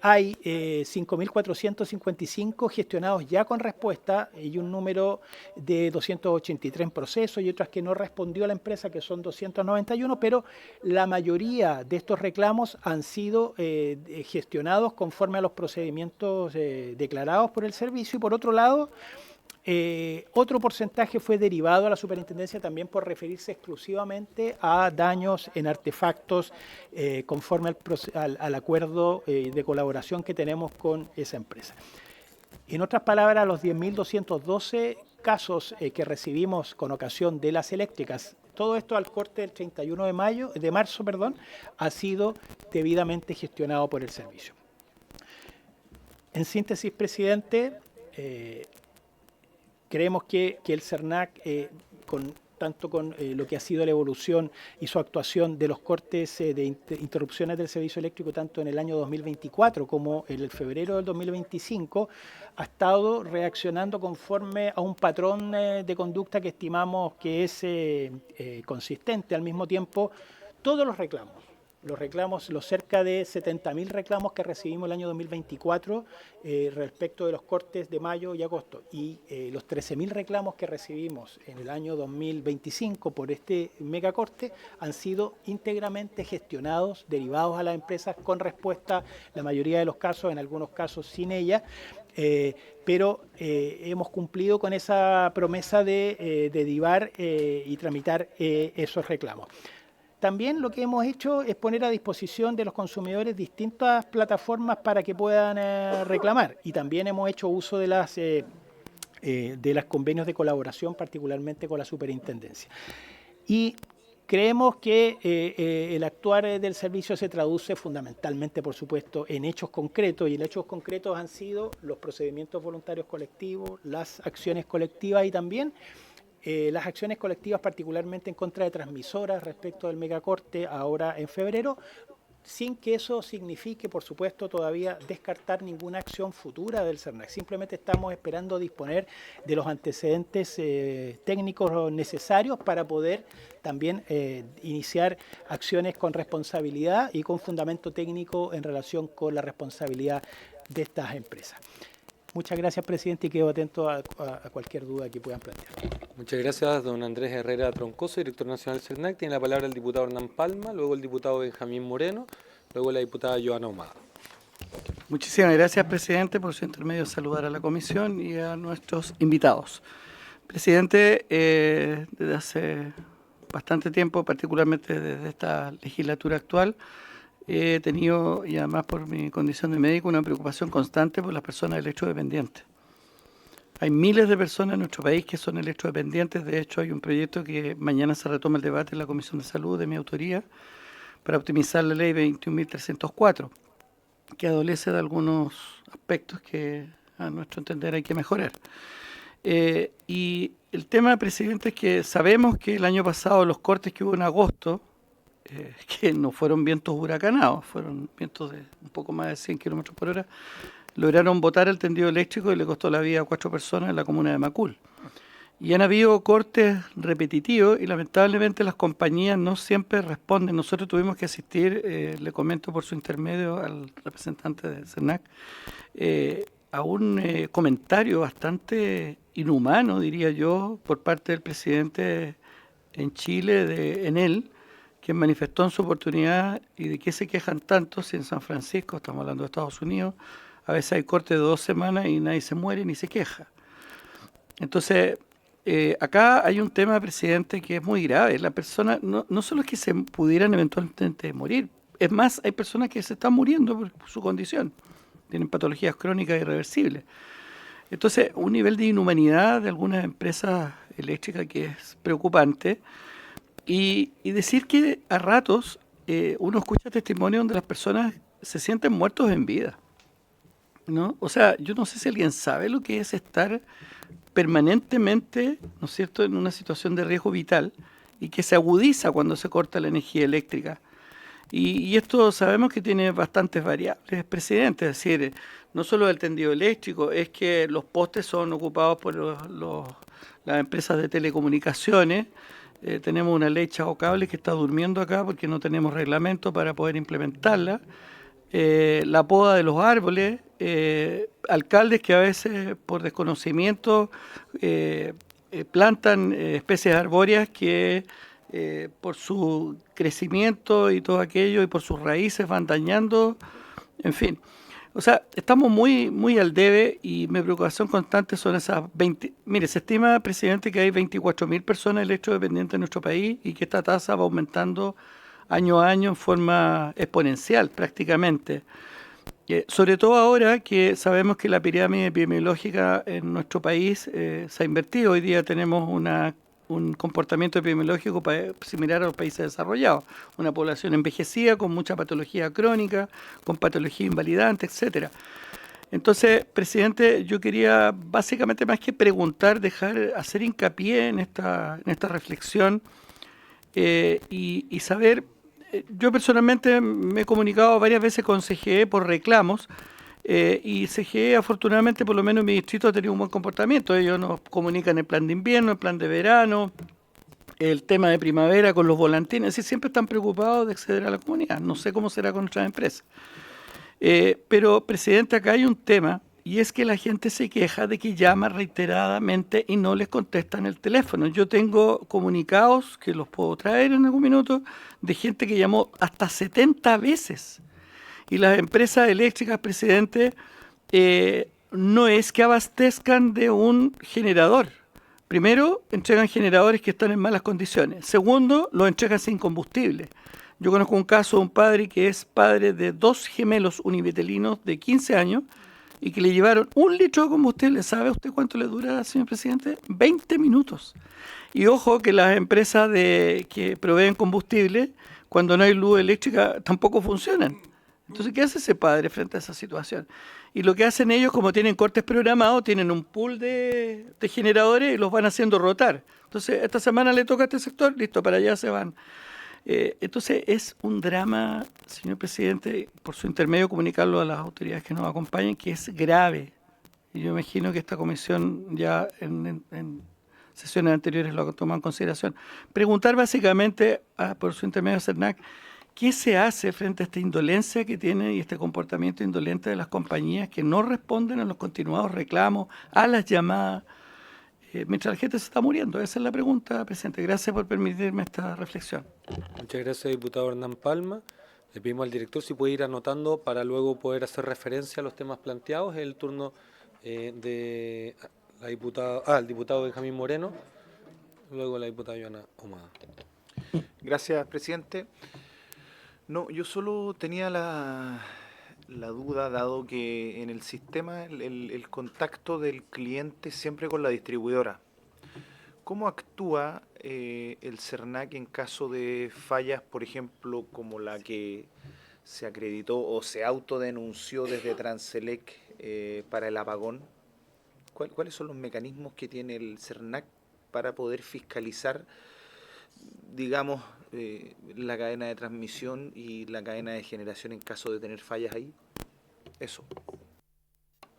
hay 5.455 gestionados ya con respuesta y un número de 283 en proceso y otras que no respondió a la empresa, que son 291, pero la mayoría de estos reclamos han sido gestionados conforme a los procedimientos declarados por el servicio. Y por otro lado, otro porcentaje fue derivado a la superintendencia también por referirse exclusivamente a daños en artefactos conforme al acuerdo de colaboración que tenemos con esa empresa. En otras palabras, los 10.212 casos que recibimos con ocasión de las eléctricas, todo esto al corte del 31 de marzo, ha sido debidamente gestionado por el servicio. En síntesis, presidente, creemos que el CERNAC, tanto con lo que ha sido la evolución y su actuación de los cortes de interrupciones del servicio eléctrico, tanto en el año 2024 como en el febrero del 2025, ha estado reaccionando conforme a un patrón de conducta que estimamos que es consistente. Al mismo tiempo, todos los reclamos, los cerca de 70.000 reclamos que recibimos el año 2024 respecto de los cortes de mayo y agosto, y los 13.000 reclamos que recibimos en el año 2025 por este megacorte han sido íntegramente gestionados, derivados a las empresas con respuesta, la mayoría de los casos, en algunos casos sin ella, pero hemos cumplido con esa promesa de derivar y tramitar esos reclamos. También lo que hemos hecho es poner a disposición de los consumidores distintas plataformas para que puedan reclamar, y también hemos hecho uso de las convenios de colaboración, particularmente con la superintendencia. Y creemos que el actuar del servicio se traduce fundamentalmente, por supuesto, en hechos concretos, y los hechos concretos han sido los procedimientos voluntarios colectivos, las acciones colectivas y también las acciones colectivas, particularmente en contra de transmisoras respecto del megacorte ahora en febrero, sin que eso signifique, por supuesto, todavía descartar ninguna acción futura del CERNAC. Simplemente estamos esperando disponer de los antecedentes técnicos necesarios para poder también iniciar acciones con responsabilidad y con fundamento técnico en relación con la responsabilidad de estas empresas. Muchas gracias, presidente, y quedo atento a cualquier duda que puedan plantear. Muchas gracias, don Andrés Herrera Troncoso, director nacional del CERNAC. Tiene la palabra el diputado Hernán Palma, luego el diputado Benjamín Moreno, luego la diputada Joana Ahumada. Muchísimas gracias, presidente, por su intermedio saludar a la comisión y a nuestros invitados. Presidente, desde hace bastante tiempo, particularmente desde esta legislatura actual, he tenido, y además por mi condición de médico, una preocupación constante por las personas electrodependientes. Hay miles de personas en nuestro país que son electrodependientes. De hecho, hay un proyecto que mañana se retoma el debate en la Comisión de Salud de mi autoría para optimizar la ley 21.304, que adolece de algunos aspectos que a nuestro entender hay que mejorar. Y el tema, presidente, es que sabemos que el año pasado los cortes que hubo en agosto, que no fueron vientos huracanados, fueron vientos de un poco más de 100 kilómetros por hora, lograron botar el tendido eléctrico y le costó la vida a 4 personas en la comuna de Macul. Y han habido cortes repetitivos y lamentablemente las compañías no siempre responden. Nosotros tuvimos que asistir, le comento por su intermedio al representante del CERNAC, a un comentario bastante inhumano, diría yo, por parte del presidente en Chile, de Enel, quien manifestó en su oportunidad y de qué se quejan tanto si en San Francisco, estamos hablando de Estados Unidos, a veces hay corte de 2 semanas y nadie se muere ni se queja. Entonces, acá hay un tema, presidente, que es muy grave. La persona, no solo es que se pudieran eventualmente morir, es más, hay personas que se están muriendo por su condición, tienen patologías crónicas irreversibles. Entonces, un nivel de inhumanidad de algunas empresas eléctricas que es preocupante. Y decir que a ratos uno escucha testimonios donde las personas se sienten muertos en vida, ¿no? O sea, yo no sé si alguien sabe lo que es estar permanentemente, ¿no es cierto?, en una situación de riesgo vital y que se agudiza cuando se corta la energía eléctrica. Y esto sabemos que tiene bastantes variables, presidente, es decir, no solo el tendido eléctrico, es que los postes son ocupados por las empresas de telecomunicaciones. Tenemos una ley Chao Cable que está durmiendo acá porque no tenemos reglamento para poder implementarla. La poda de los árboles, alcaldes que a veces por desconocimiento plantan especies arbóreas que por su crecimiento y todo aquello y por sus raíces van dañando, en fin. O sea, estamos muy al debe y mi preocupación constante son esas 20... Mire, se estima, presidente, que hay 24.000 personas electrodependientes en nuestro país y que esta tasa va aumentando año a año en forma exponencial prácticamente. Sobre todo ahora que sabemos que la pirámide epidemiológica en nuestro país se ha invertido. Hoy día tenemos un comportamiento epidemiológico similar a los países desarrollados. Una población envejecida con mucha patología crónica, con patología invalidante, etcétera. Entonces, presidente, yo quería básicamente más que preguntar, hacer hincapié en esta reflexión y saber. Yo personalmente me he comunicado varias veces con CGE por reclamos y CGE afortunadamente por lo menos en mi distrito ha tenido un buen comportamiento. Ellos nos comunican el plan de invierno, el plan de verano, el tema de primavera con los volantines, y siempre están preocupados de acceder a la comunidad. No sé cómo será con otras empresas. Pero, presidente, acá hay un tema, y es que la gente se queja de que llama reiteradamente y no les contestan el teléfono. Yo tengo comunicados, que los puedo traer en algún minuto, de gente que llamó hasta 70 veces. Y las empresas eléctricas, presidente, no es que abastezcan de un generador. Primero, entregan generadores que están en malas condiciones. Segundo, los entregan sin combustible. Yo conozco un caso de un padre que es padre de 2 gemelos univitelinos de 15 años y que le llevaron 1 litro de combustible. ¿Sabe usted cuánto le dura, señor presidente? 20 minutos. Y ojo que las empresas que proveen combustible, cuando no hay luz eléctrica, tampoco funcionan. Entonces, ¿qué hace ese padre frente a esa situación? Y lo que hacen ellos, como tienen cortes programados, tienen un pool de generadores y los van haciendo rotar. Entonces, esta semana le toca a este sector, listo, para allá se van. Entonces, es un drama, señor presidente, por su intermedio comunicarlo a las autoridades que nos acompañen, que es grave. Y yo imagino que esta comisión ya en sesiones anteriores lo ha tomado en consideración. Preguntar básicamente, por su intermedio a CERNAC, ¿qué se hace frente a esta indolencia que tiene y este comportamiento indolente de las compañías que no responden a los continuados reclamos, a las llamadas, mientras la gente se está muriendo? Esa es la pregunta, presidente. Gracias por permitirme esta reflexión. Muchas gracias, diputado Hernán Palma. Le pedimos al director si puede ir anotando para luego poder hacer referencia a los temas planteados. Es el turno de la diputada, el diputado Benjamín Moreno, luego la diputada Joana Ahumada. Gracias, presidente. No, yo solo tenía la duda, dado que en el sistema el contacto del cliente siempre con la distribuidora. ¿Cómo actúa el CERNAC en caso de fallas, por ejemplo, como la que se acreditó o se autodenunció desde Transelec para el apagón? ¿Cuáles son los mecanismos que tiene el CERNAC para poder fiscalizar, digamos, la cadena de transmisión y la cadena de generación en caso de tener fallas ahí? Eso.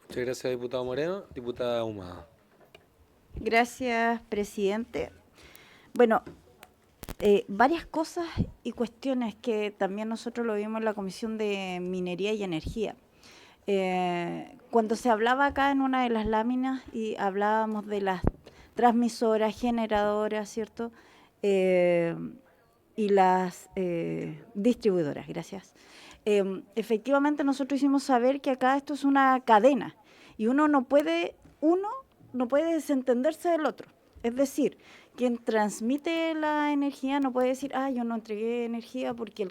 Muchas gracias, diputado Moreno. Diputada Ahumada. Gracias, presidente. Bueno, varias cosas y cuestiones que también nosotros lo vimos en la Comisión de Minería y Energía. Cuando se hablaba acá en una de las láminas y hablábamos de las transmisoras, generadoras, ¿cierto? Y las distribuidoras, gracias. Efectivamente nosotros hicimos saber que acá esto es una cadena y uno no puede desentenderse del otro. Es decir, quien transmite la energía no puede decir, yo no entregué energía porque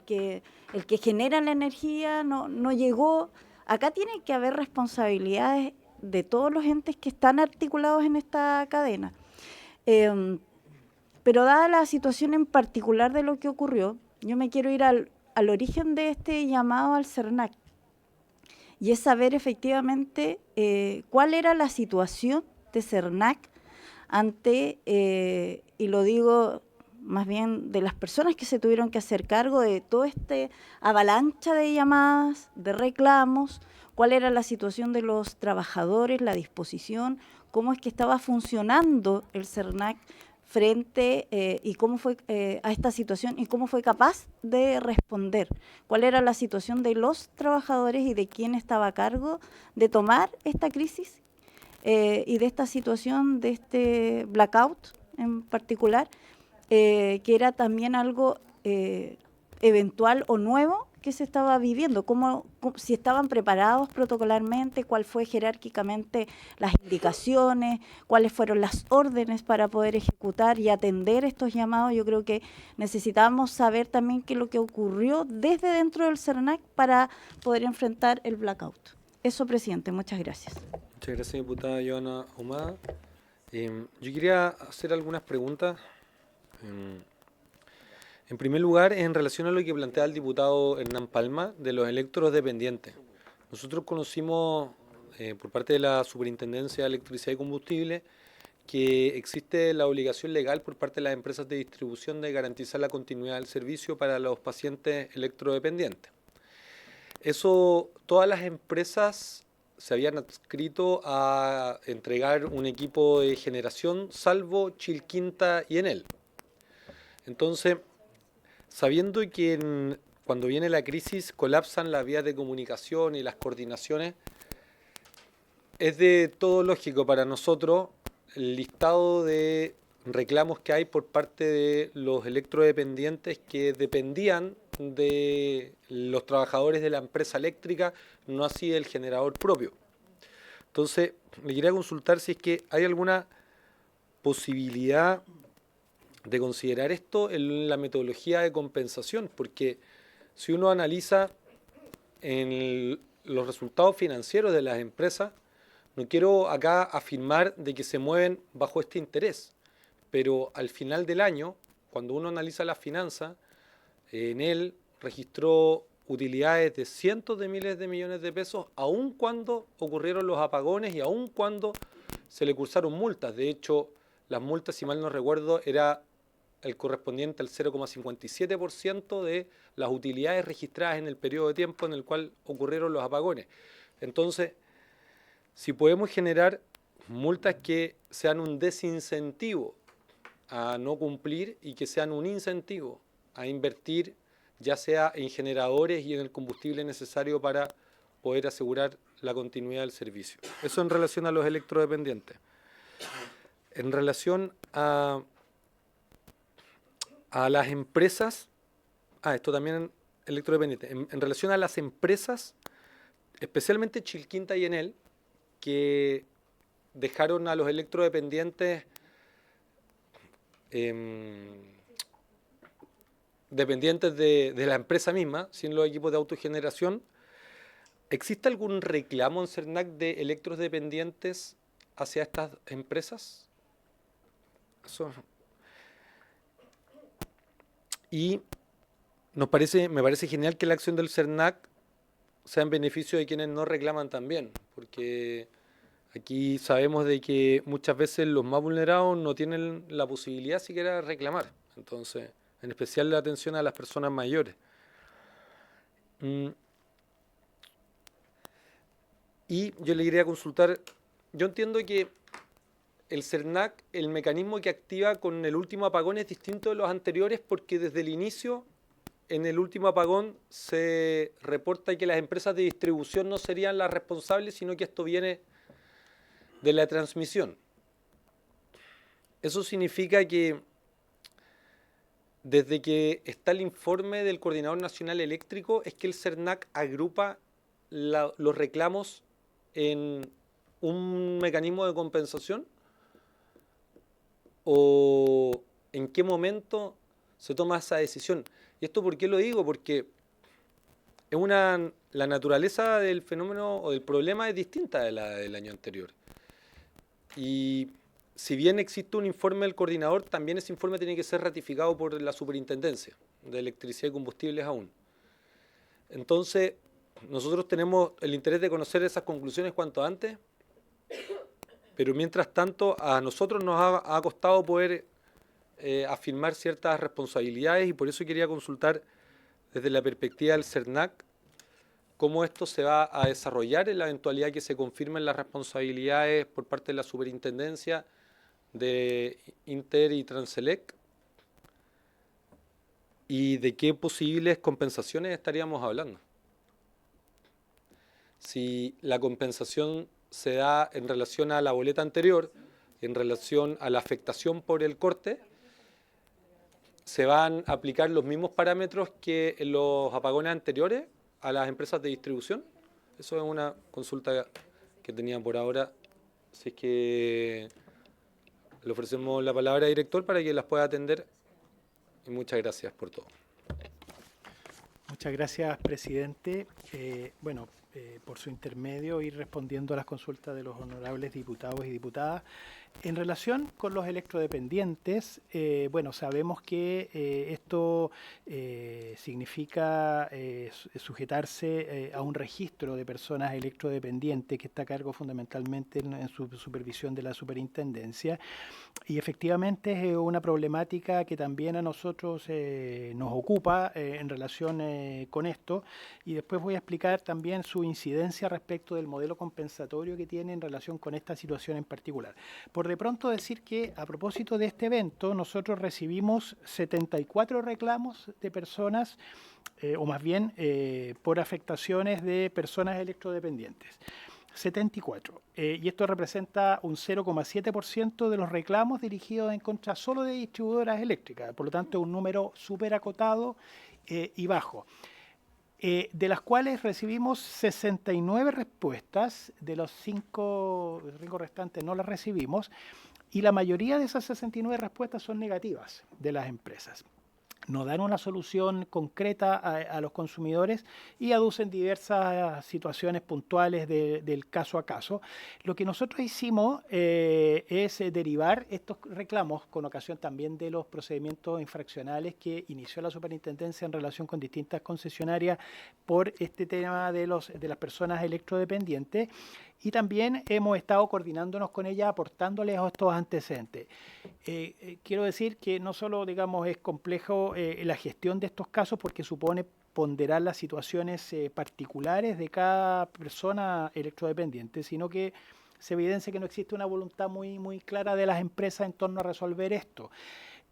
el que genera la energía no llegó. Acá tiene que haber responsabilidades de todos los entes que están articulados en esta cadena. Pero dada la situación en particular de lo que ocurrió, yo me quiero ir al origen de este llamado al CERNAC, y es saber efectivamente cuál era la situación de CERNAC ante, y lo digo más bien de las personas que se tuvieron que hacer cargo de toda esta avalancha de llamadas, de reclamos, cuál era la situación de los trabajadores, la disposición, cómo es que estaba funcionando el CERNAC frente y cómo fue a esta situación y cómo fue capaz de responder, cuál era la situación de los trabajadores y de quién estaba a cargo de tomar esta crisis y de esta situación, de este blackout en particular, que era también algo eventual o nuevo que se estaba viviendo, si estaban preparados protocolarmente, cuál fue jerárquicamente las indicaciones, cuáles fueron las órdenes para poder ejecutar y atender estos llamados. Yo creo que necesitamos saber también qué es lo que ocurrió desde dentro del CERNAC para poder enfrentar el blackout. Eso, presidente, muchas gracias. Muchas gracias, diputada Joana Ahumada. Yo quería hacer algunas preguntas. En primer lugar, en relación a lo que plantea el diputado Hernán Palma de los electrodependientes. Nosotros conocimos por parte de la Superintendencia de Electricidad y Combustible que existe la obligación legal por parte de las empresas de distribución de garantizar la continuidad del servicio para los pacientes electrodependientes. Eso, todas las empresas se habían adscrito a entregar un equipo de generación, salvo Chilquinta y Enel. Entonces, sabiendo que cuando viene la crisis colapsan las vías de comunicación y las coordinaciones, es de todo lógico para nosotros el listado de reclamos que hay por parte de los electrodependientes que dependían de los trabajadores de la empresa eléctrica, no así del generador propio. Entonces, le quería consultar si es que hay alguna posibilidad de considerar esto en la metodología de compensación, porque si uno analiza los resultados financieros de las empresas, no quiero acá afirmar de que se mueven bajo este interés, pero al final del año, cuando uno analiza las finanzas, Enel registró utilidades de cientos de miles de millones de pesos, aun cuando ocurrieron los apagones y aun cuando se le cursaron multas. De hecho, las multas, si mal no recuerdo, era el correspondiente al 0,57% de las utilidades registradas en el periodo de tiempo en el cual ocurrieron los apagones. Entonces, si podemos generar multas que sean un desincentivo a no cumplir y que sean un incentivo a invertir, ya sea en generadores y en el combustible necesario para poder asegurar la continuidad del servicio. Eso en relación a los electrodependientes. En relación a las empresas, esto también electrodependiente, en relación a las empresas, especialmente Chilquinta y Enel, que dejaron a los electrodependientes dependientes de la empresa misma, sin los equipos de autogeneración. ¿Existe algún reclamo en CERNAC de electrodependientes hacia estas empresas? Y me parece genial que la acción del CERNAC sea en beneficio de quienes no reclaman también, porque aquí sabemos de que muchas veces los más vulnerados no tienen la posibilidad siquiera de reclamar. Entonces, en especial la atención a las personas mayores. Y yo le quería consultar, yo entiendo que el CERNAC, el mecanismo que activa con el último apagón es distinto de los anteriores porque desde el inicio, en el último apagón, se reporta que las empresas de distribución no serían las responsables, sino que esto viene de la transmisión. Eso significa que desde que está el informe del Coordinador Nacional Eléctrico es que el CERNAC agrupa los reclamos en un mecanismo de compensación, o en qué momento se toma esa decisión. ¿Y esto por qué lo digo? Porque la naturaleza del fenómeno o del problema es distinta de la del año anterior. Y si bien existe un informe del coordinador, también ese informe tiene que ser ratificado por la Superintendencia de Electricidad y Combustibles aún. Entonces, nosotros tenemos el interés de conocer esas conclusiones cuanto antes, pero mientras tanto a nosotros nos ha costado poder afirmar ciertas responsabilidades y por eso quería consultar desde la perspectiva del CERNAC cómo esto se va a desarrollar en la eventualidad que se confirmen las responsabilidades por parte de la Superintendencia de Inter y Transelec y de qué posibles compensaciones estaríamos hablando. Si la compensación se da en relación a la boleta anterior, en relación a la afectación por el corte, ¿se van a aplicar los mismos parámetros que en los apagones anteriores a las empresas de distribución? Eso es una consulta que tenía por ahora. Así es que le ofrecemos la palabra al director para que las pueda atender. Y muchas gracias por todo. Muchas gracias, presidente. Por su intermedio, ir respondiendo a las consultas de los honorables diputados y diputadas. En relación con los electrodependientes, sabemos que esto significa sujetarse a un registro de personas electrodependientes que está a cargo fundamentalmente en su supervisión de la superintendencia. Y efectivamente es una problemática que también a nosotros nos ocupa en relación con esto. Y después voy a explicar también su incidencia respecto del modelo compensatorio que tiene en relación con esta situación en particular. Por de pronto decir que a propósito de este evento nosotros recibimos 74 reclamos de personas, o más bien por afectaciones de personas electrodependientes. 74. Y esto representa un 0,7% de los reclamos dirigidos en contra solo de distribuidoras eléctricas. Por lo tanto, es un número súper acotado y bajo. De las cuales recibimos 69 respuestas, de los 5 restantes no las recibimos, y la mayoría de esas 69 respuestas son negativas de las empresas. no dan una solución concreta a los consumidores y aducen diversas situaciones puntuales del caso a caso. Lo que nosotros hicimos es derivar estos reclamos con ocasión también de los procedimientos infraccionales que inició la superintendencia en relación con distintas concesionarias por este tema de las personas electrodependientes, y también hemos estado coordinándonos con ellas, aportándoles a estos antecedentes. Quiero decir que no solo, digamos, es complejo la gestión de estos casos porque supone ponderar las situaciones particulares de cada persona electrodependiente, sino que se evidencia que no existe una voluntad muy clara de las empresas en torno a resolver esto.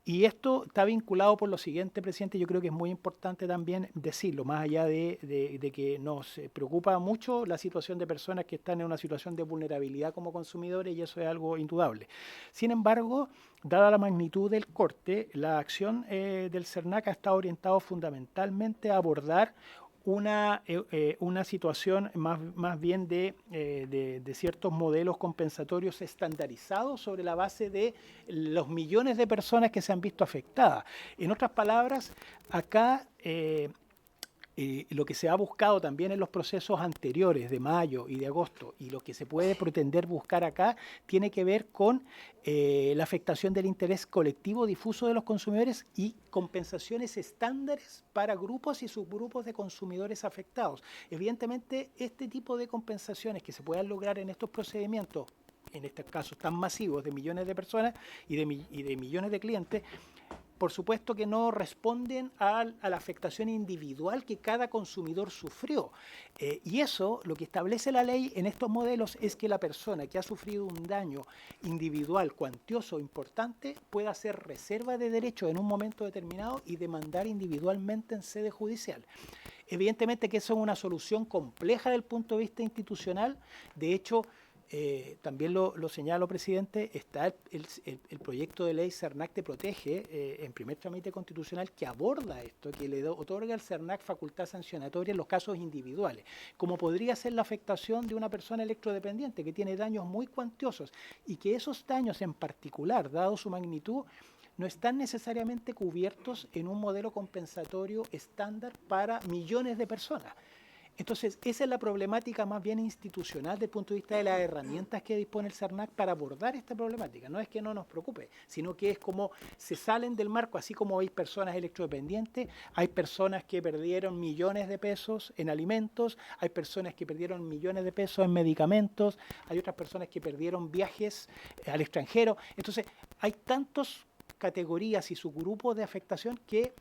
Y esto está vinculado por lo siguiente, presidente, yo creo que es muy importante también decirlo, más allá de que nos preocupa mucho la situación de personas que están en una situación de vulnerabilidad como consumidores, y eso es algo indudable. Sin embargo, dada la magnitud del corte, la acción del CERNAC ha estado orientado fundamentalmente a abordar una situación más bien de ciertos modelos compensatorios estandarizados sobre la base de los millones de personas que se han visto afectadas. En otras palabras, acá lo que se ha buscado también en los procesos anteriores de mayo y de agosto, y lo que se puede pretender buscar acá, tiene que ver con la afectación del interés colectivo difuso de los consumidores y compensaciones estándares para grupos y subgrupos de consumidores afectados. Evidentemente, este tipo de compensaciones que se puedan lograr en estos procedimientos, en estos casos tan masivos de millones de personas y de millones de clientes, por supuesto que no responden a la afectación individual que cada consumidor sufrió. Y eso, lo que establece la ley en estos modelos es que la persona que ha sufrido un daño individual, cuantioso, importante, pueda hacer reserva de derechos en un momento determinado y demandar individualmente en sede judicial. Evidentemente que eso es una solución compleja desde el punto de vista institucional. De hecho, también lo señalo, presidente, está el proyecto de ley CERNAC Te Protege en primer trámite constitucional que aborda esto, que le otorga al CERNAC facultad sancionatoria en los casos individuales, como podría ser la afectación de una persona electrodependiente que tiene daños muy cuantiosos y que esos daños en particular, dado su magnitud, no están necesariamente cubiertos en un modelo compensatorio estándar para millones de personas. Entonces, esa es la problemática más bien institucional desde el punto de vista de las herramientas que dispone el CERNAC para abordar esta problemática. No es que no nos preocupe, sino que es como se salen del marco, así como hay personas electrodependientes, hay personas que perdieron millones de pesos en alimentos, hay personas que perdieron millones de pesos en medicamentos, hay otras personas que perdieron viajes al extranjero. Entonces, hay tantas categorías y subgrupos de afectación que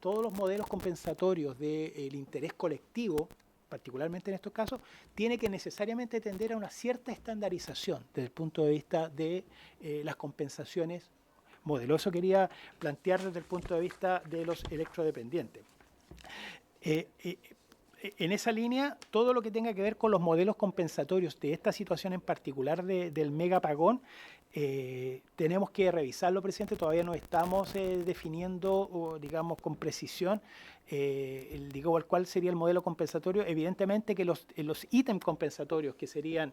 todos los modelos compensatorios del interés colectivo, particularmente en estos casos, tiene que necesariamente tender a una cierta estandarización desde el punto de vista de las compensaciones modelo. Eso quería plantear desde el punto de vista de los electrodependientes. En esa línea, todo lo que tenga que ver con los modelos compensatorios de esta situación en particular del megapagón, tenemos que revisarlo, presidente. Todavía no estamos definiendo, digamos, con precisión cuál sería el modelo compensatorio. Evidentemente que los ítems compensatorios, que serían,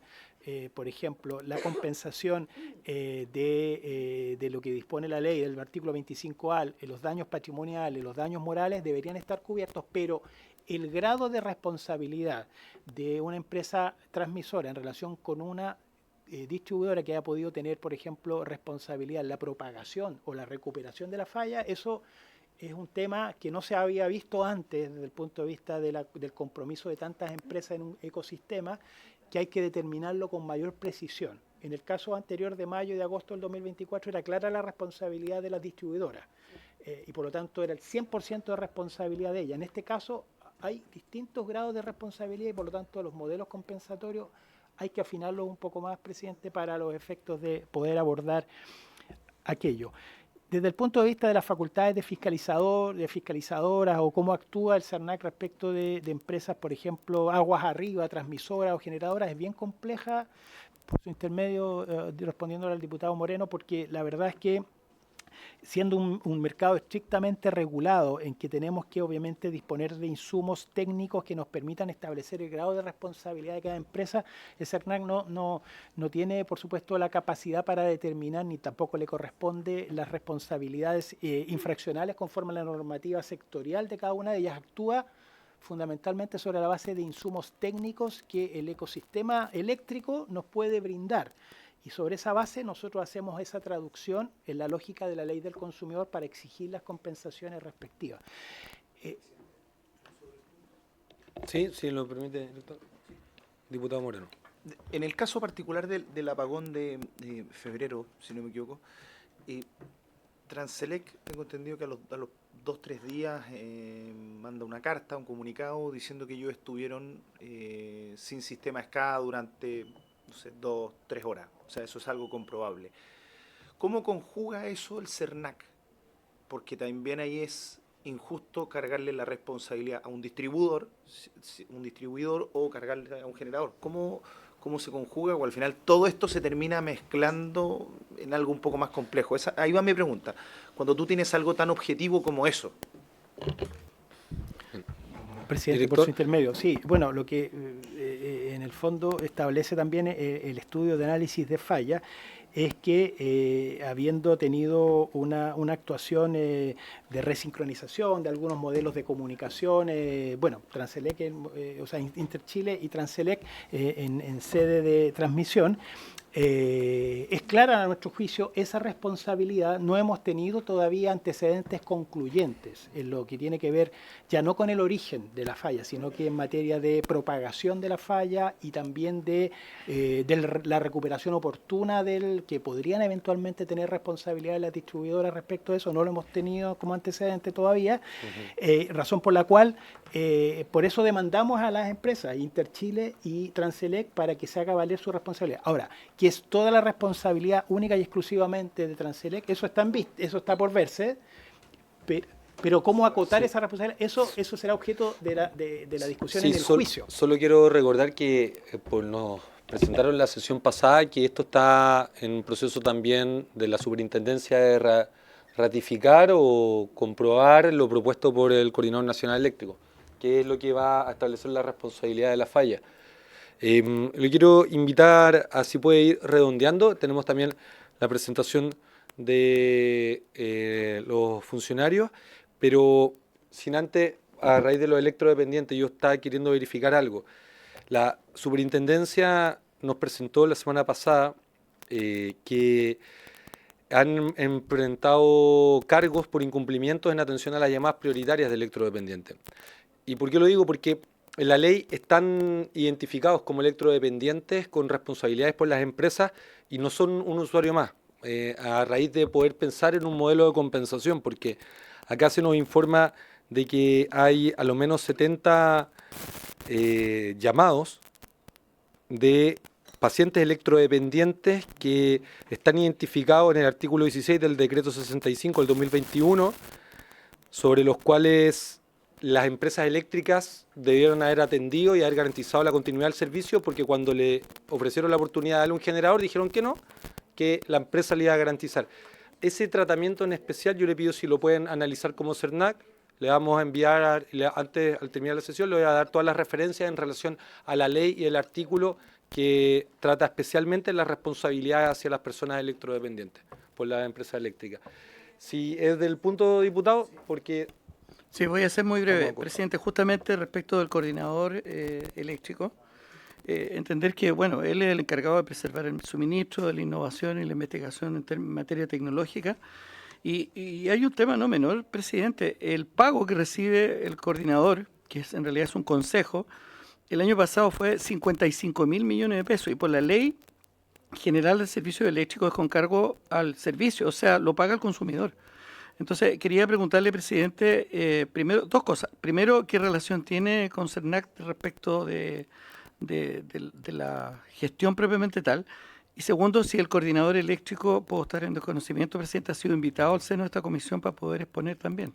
por ejemplo, la compensación de lo que dispone la ley del artículo 25A, los daños patrimoniales, los daños morales, deberían estar cubiertos, pero el grado de responsabilidad de una empresa transmisora en relación con una distribuidora que haya podido tener, por ejemplo, responsabilidad en la propagación o la recuperación de la falla, eso es un tema que no se había visto antes desde el punto de vista del compromiso de tantas empresas en un ecosistema, que hay que determinarlo con mayor precisión. En el caso anterior de mayo y de agosto del 2024 era clara la responsabilidad de las distribuidoras y por lo tanto era el 100% de responsabilidad de ella. En este caso hay distintos grados de responsabilidad y por lo tanto los modelos compensatorios hay que afinarlos un poco más, presidente, para los efectos de poder abordar aquello. Desde el punto de vista de las facultades de fiscalizadoras o cómo actúa el CERNAC respecto de empresas, por ejemplo, aguas arriba, transmisoras o generadoras, es bien compleja, por su intermedio, respondiéndole al diputado Moreno, porque la verdad es que siendo un mercado estrictamente regulado, en que tenemos que obviamente disponer de insumos técnicos que nos permitan establecer el grado de responsabilidad de cada empresa, el CERNAC no tiene, por supuesto, la capacidad para determinar, ni tampoco le corresponde las responsabilidades infraccionales conforme a la normativa sectorial de cada una de ellas. Actúa fundamentalmente sobre la base de insumos técnicos que el ecosistema eléctrico nos puede brindar. Y sobre esa base nosotros hacemos esa traducción en la lógica de la ley del consumidor para exigir las compensaciones respectivas. Sí, si lo permite, director. Diputado Moreno. En el caso particular del apagón de febrero, si no me equivoco, Transelec, tengo entendido que a los 2-3 días manda una carta, un comunicado diciendo que ellos estuvieron sin sistema SCADA durante, no sé, 2-3 horas. O sea, eso es algo comprobable. ¿Cómo conjuga eso el CERNAC? Porque también ahí es injusto cargarle la responsabilidad a un distribuidor o cargarle a un generador. ¿Cómo se conjuga o al final todo esto se termina mezclando en algo un poco más complejo? Ahí va mi pregunta. Cuando tú tienes algo tan objetivo como eso. Presidente, Director. por su intermedio. Sí, bueno, lo que en el fondo establece también el estudio de análisis de falla es que habiendo tenido una actuación de resincronización de algunos modelos de comunicación, bueno, Transelec, o sea, Interchile y Transelec en sede de transmisión, es clara a nuestro juicio esa responsabilidad. No hemos tenido todavía antecedentes concluyentes en lo que tiene que ver ya no con el origen de la falla, sino que en materia de propagación de la falla y también de la recuperación oportuna del que podrían eventualmente tener responsabilidad las distribuidoras respecto a eso. No lo hemos tenido como antecedente todavía, razón por la cual por eso demandamos a las empresas Interchile y Transelec para que se haga valer su responsabilidad. Ahora, que es toda la responsabilidad única y exclusivamente de Transelec, eso está por verse, pero cómo acotar esa responsabilidad, eso será objeto de la discusión en el juicio. Solo quiero recordar que nos presentaron la sesión pasada que esto está en un proceso también de la superintendencia de ratificar o comprobar lo propuesto por el Coordinador Nacional Eléctrico, que es lo que va a establecer la responsabilidad de la falla. Le quiero invitar a si puede ir redondeando. Tenemos también la presentación de los funcionarios, pero sin antes, a raíz de los electrodependientes, yo estaba queriendo verificar algo. La superintendencia nos presentó la semana pasada que han enfrentado cargos por incumplimientos en atención a las llamadas prioritarias de electrodependientes. ¿Y por qué lo digo? Porque en la ley están identificados como electrodependientes con responsabilidades por las empresas y no son un usuario más, a raíz de poder pensar en un modelo de compensación, porque acá se nos informa de que hay a lo menos 70 llamados de pacientes electrodependientes que están identificados en el artículo 16 del decreto 65 del 2021, sobre los cuales las empresas eléctricas debieron haber atendido y haber garantizado la continuidad del servicio, porque cuando le ofrecieron la oportunidad de darle un generador dijeron que no, que la empresa le iba a garantizar. Ese tratamiento en especial yo le pido si lo pueden analizar como CERNAC. Le vamos a enviar, antes al terminar la sesión, le voy a dar todas las referencias en relación a la ley y el artículo que trata especialmente la responsabilidad hacia las personas electrodependientes por la empresa eléctrica. Si es del punto, diputado, porque... Sí, voy a ser muy breve, presidente. Justamente respecto del coordinador eléctrico, entender que, bueno, él es el encargado de preservar el suministro, de la innovación y la investigación en materia tecnológica. Y hay un tema no menor, presidente. El pago que recibe el coordinador, que en realidad es un consejo, el año pasado fue 55.000 millones de pesos. Y por la ley general del servicio eléctrico es con cargo al servicio, o sea, lo paga el consumidor. Entonces, quería preguntarle, presidente, primero, dos cosas. Primero, ¿qué relación tiene con CERNAC respecto de la gestión propiamente tal? Y segundo, si el coordinador eléctrico, puedo estar en desconocimiento, presidente, ha sido invitado al seno de esta comisión para poder exponer también.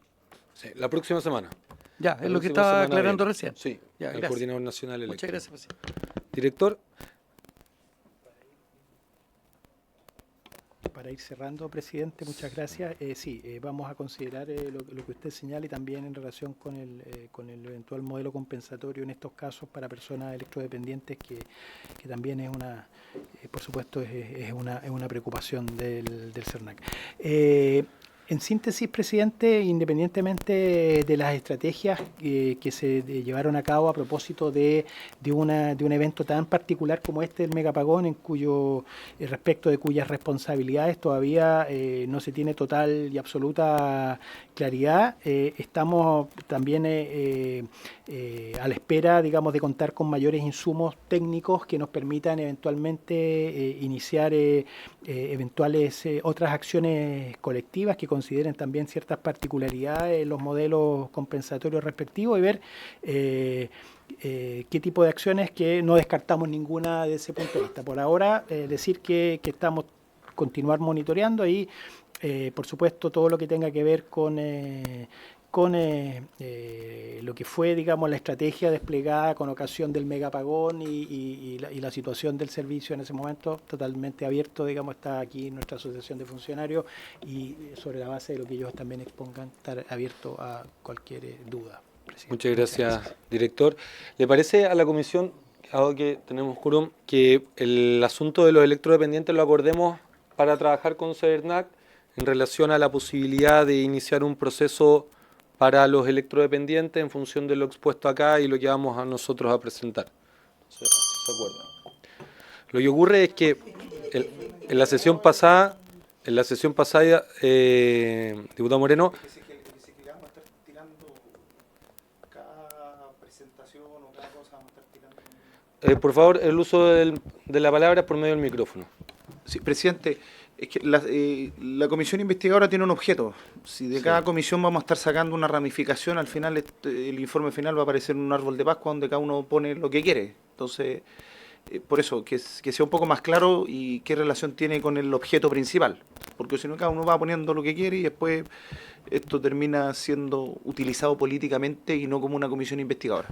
Sí, la próxima semana. Ya, es lo que estaba aclarando recién. Sí, ya, el gracias. Coordinador Nacional Eléctrico. Muchas gracias, presidente. Director. para ir cerrando, presidente, muchas gracias. Sí, vamos a considerar lo que usted señala y también en relación con el eventual modelo compensatorio en estos casos para personas electrodependientes, que también es por supuesto, es una preocupación del CERNAC. En síntesis, presidente, independientemente de las estrategias que se llevaron a cabo a propósito de un evento tan particular como este, el megapagón, respecto de cuyas responsabilidades todavía no se tiene total y absoluta claridad, estamos también a la espera, digamos, de contar con mayores insumos técnicos que nos permitan eventualmente iniciar eventuales otras acciones colectivas que consideren también ciertas particularidades en los modelos compensatorios respectivos y ver qué tipo de acciones, que no descartamos ninguna de ese punto de vista. Por ahora, decir que estamos continuar monitoreando y, por supuesto, todo lo que tenga que ver con lo que fue, digamos, la estrategia desplegada con ocasión del megapagón y la situación del servicio en ese momento, totalmente abierto, digamos, está aquí nuestra asociación de funcionarios y sobre la base de lo que ellos también expongan, estar abierto a cualquier duda. Presidente. Muchas gracias, director. ¿Le parece a la comisión, dado que tenemos quórum, que el asunto de los electrodependientes lo acordemos para trabajar con CERNAC en relación a la posibilidad de iniciar un proceso para los electrodependientes en función de lo expuesto acá y lo que vamos a nosotros a presentar? ¿Se acuerdan? Lo que ocurre es que en la sesión pasada, diputado Moreno, por favor, el uso de la palabra por medio del micrófono. Sí, presidente, es que la comisión investigadora tiene un objeto. Si de cada comisión vamos a estar sacando una ramificación, al final el informe final va a aparecer en un árbol de Pascua donde cada uno pone lo que quiere. Entonces, por eso, que sea un poco más claro y qué relación tiene con el objeto principal. Porque si no, cada uno va poniendo lo que quiere y después esto termina siendo utilizado políticamente y no como una comisión investigadora.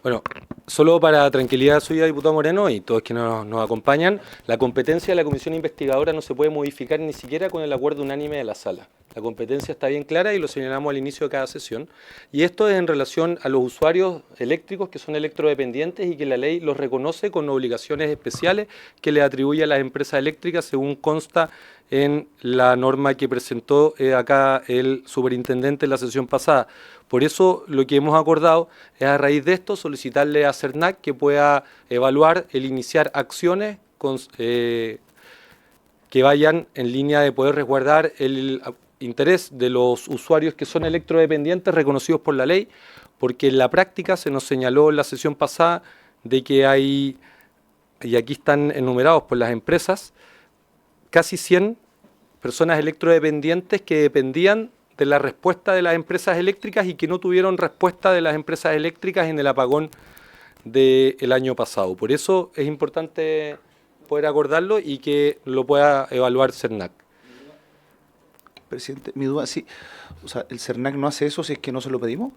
Bueno, solo para tranquilidad suya, diputado Moreno, y todos quienes nos acompañan, la competencia de la comisión investigadora no se puede modificar ni siquiera con el acuerdo unánime de la sala. La competencia está bien clara y lo señalamos al inicio de cada sesión. Y esto es en relación a los usuarios eléctricos que son electrodependientes y que la ley los reconoce con obligaciones especiales que le atribuye a las empresas eléctricas, según consta en la norma que presentó acá el superintendente en la sesión pasada. Por eso lo que hemos acordado es, a raíz de esto, solicitarle a CERNAC que pueda evaluar el iniciar acciones que vayan en línea de poder resguardar el interés de los usuarios que son electrodependientes reconocidos por la ley, porque en la práctica se nos señaló en la sesión pasada de que hay, y aquí están enumerados por las empresas, casi 100 personas electrodependientes que dependían de la respuesta de las empresas eléctricas y que no tuvieron respuesta de las empresas eléctricas en el apagón del año pasado. Por eso es importante poder acordarlo y que lo pueda evaluar CERNAC. Presidente, mi duda, sí, o sea, ¿el CERNAC no hace eso si es que no se lo pedimos?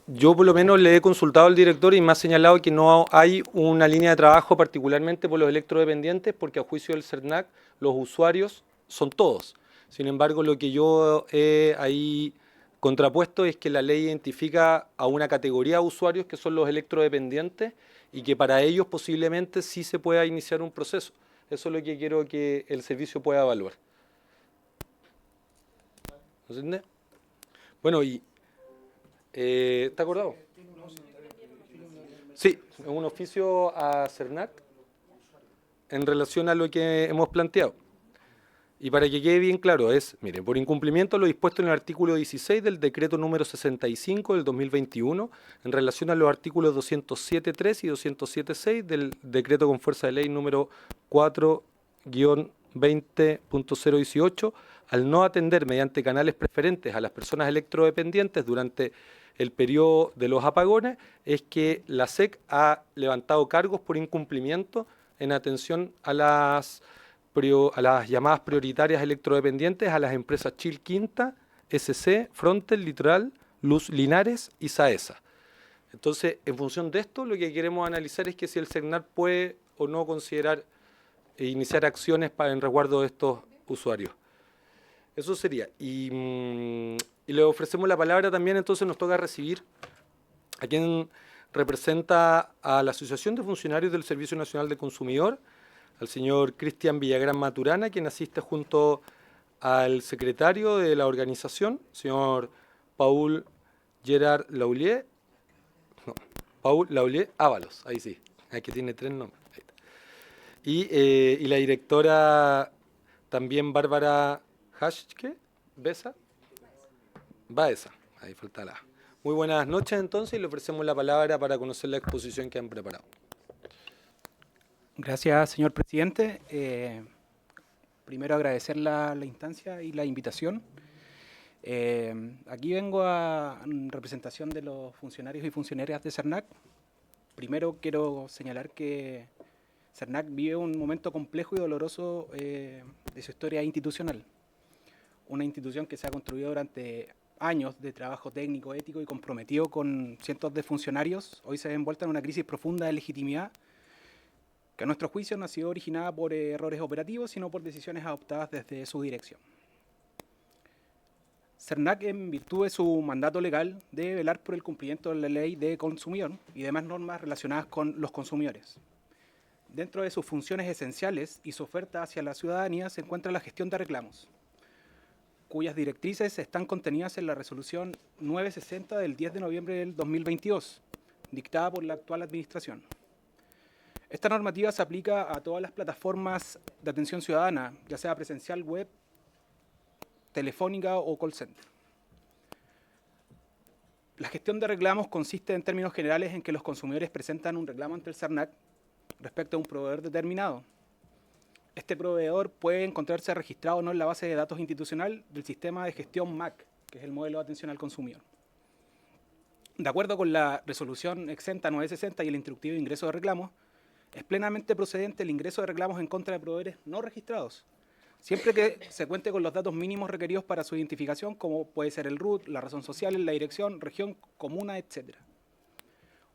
Yo por lo menos le he consultado al director y me ha señalado que no hay una línea de trabajo particularmente por los electrodependientes, porque a juicio del CERNAC los usuarios son todos. Sin embargo, lo que yo he ahí contrapuesto es que la ley identifica a una categoría de usuarios que son los electrodependientes y que para ellos posiblemente sí se pueda iniciar un proceso. Eso es lo que quiero que el servicio pueda evaluar. ¿No se entiende? Bueno, y ¿está acordado? Sí, un oficio a CERNAC en relación a lo que hemos planteado. Y para que quede bien claro es, miren, por incumplimiento de lo dispuesto en el artículo 16 del decreto número 65 del 2021, en relación a los artículos 207.3 y 207.6 del decreto con fuerza de ley número 4-20.018, al no atender mediante canales preferentes a las personas electrodependientes durante el periodo de los apagones, es que la SEC ha levantado cargos por incumplimiento en atención a las llamadas prioritarias electrodependientes, a las empresas Chil Quinta, SC, Frontel, Litoral, Luz Linares y Saesa. Entonces, en función de esto, lo que queremos analizar es que si el CERNAC puede o no considerar e iniciar acciones en resguardo de estos usuarios. Eso sería. Y le ofrecemos la palabra también, entonces nos toca recibir a quien representa a la Asociación de Funcionarios del Servicio Nacional de Consumidor, al señor Cristian Villagrán Maturana, quien asiste junto al secretario de la organización, señor Paul Gerard Laulier, Paul Laulier Ábalos, ahí sí, aquí tiene 3 nombres. Ahí está. Y la directora también Bárbara Hashke, Baeza, ahí falta la A. Muy buenas noches entonces y le ofrecemos la palabra para conocer la exposición que han preparado. Gracias, señor presidente. Primero agradecer la instancia y la invitación. Aquí vengo en representación de los funcionarios y funcionarias de CERNAC. Primero quiero señalar que CERNAC vive un momento complejo y doloroso de su historia institucional. Una institución que se ha construido durante años de trabajo técnico, ético y comprometido con cientos de funcionarios, hoy se ve envuelta en una crisis profunda de legitimidad que a nuestro juicio no ha sido originada por errores operativos, sino por decisiones adoptadas desde su dirección. CERNAC, en virtud de su mandato legal, debe velar por el cumplimiento de la ley de consumidor y demás normas relacionadas con los consumidores. Dentro de sus funciones esenciales y su oferta hacia la ciudadanía se encuentra la gestión de reclamos, cuyas directrices están contenidas en la resolución 960 del 10 de noviembre del 2022, dictada por la actual administración. Esta normativa se aplica a todas las plataformas de atención ciudadana, ya sea presencial, web, telefónica o call center. La gestión de reclamos consiste en términos generales en que los consumidores presentan un reclamo ante el CERNAC respecto a un proveedor determinado. Este proveedor puede encontrarse registrado o no en la base de datos institucional del sistema de gestión MAC, que es el modelo de atención al consumidor. De acuerdo con la resolución exenta 960 y el instructivo de ingreso de reclamos, es plenamente procedente el ingreso de reclamos en contra de proveedores no registrados, siempre que se cuente con los datos mínimos requeridos para su identificación, como puede ser el RUT, la razón social, la dirección, región, comuna, etc.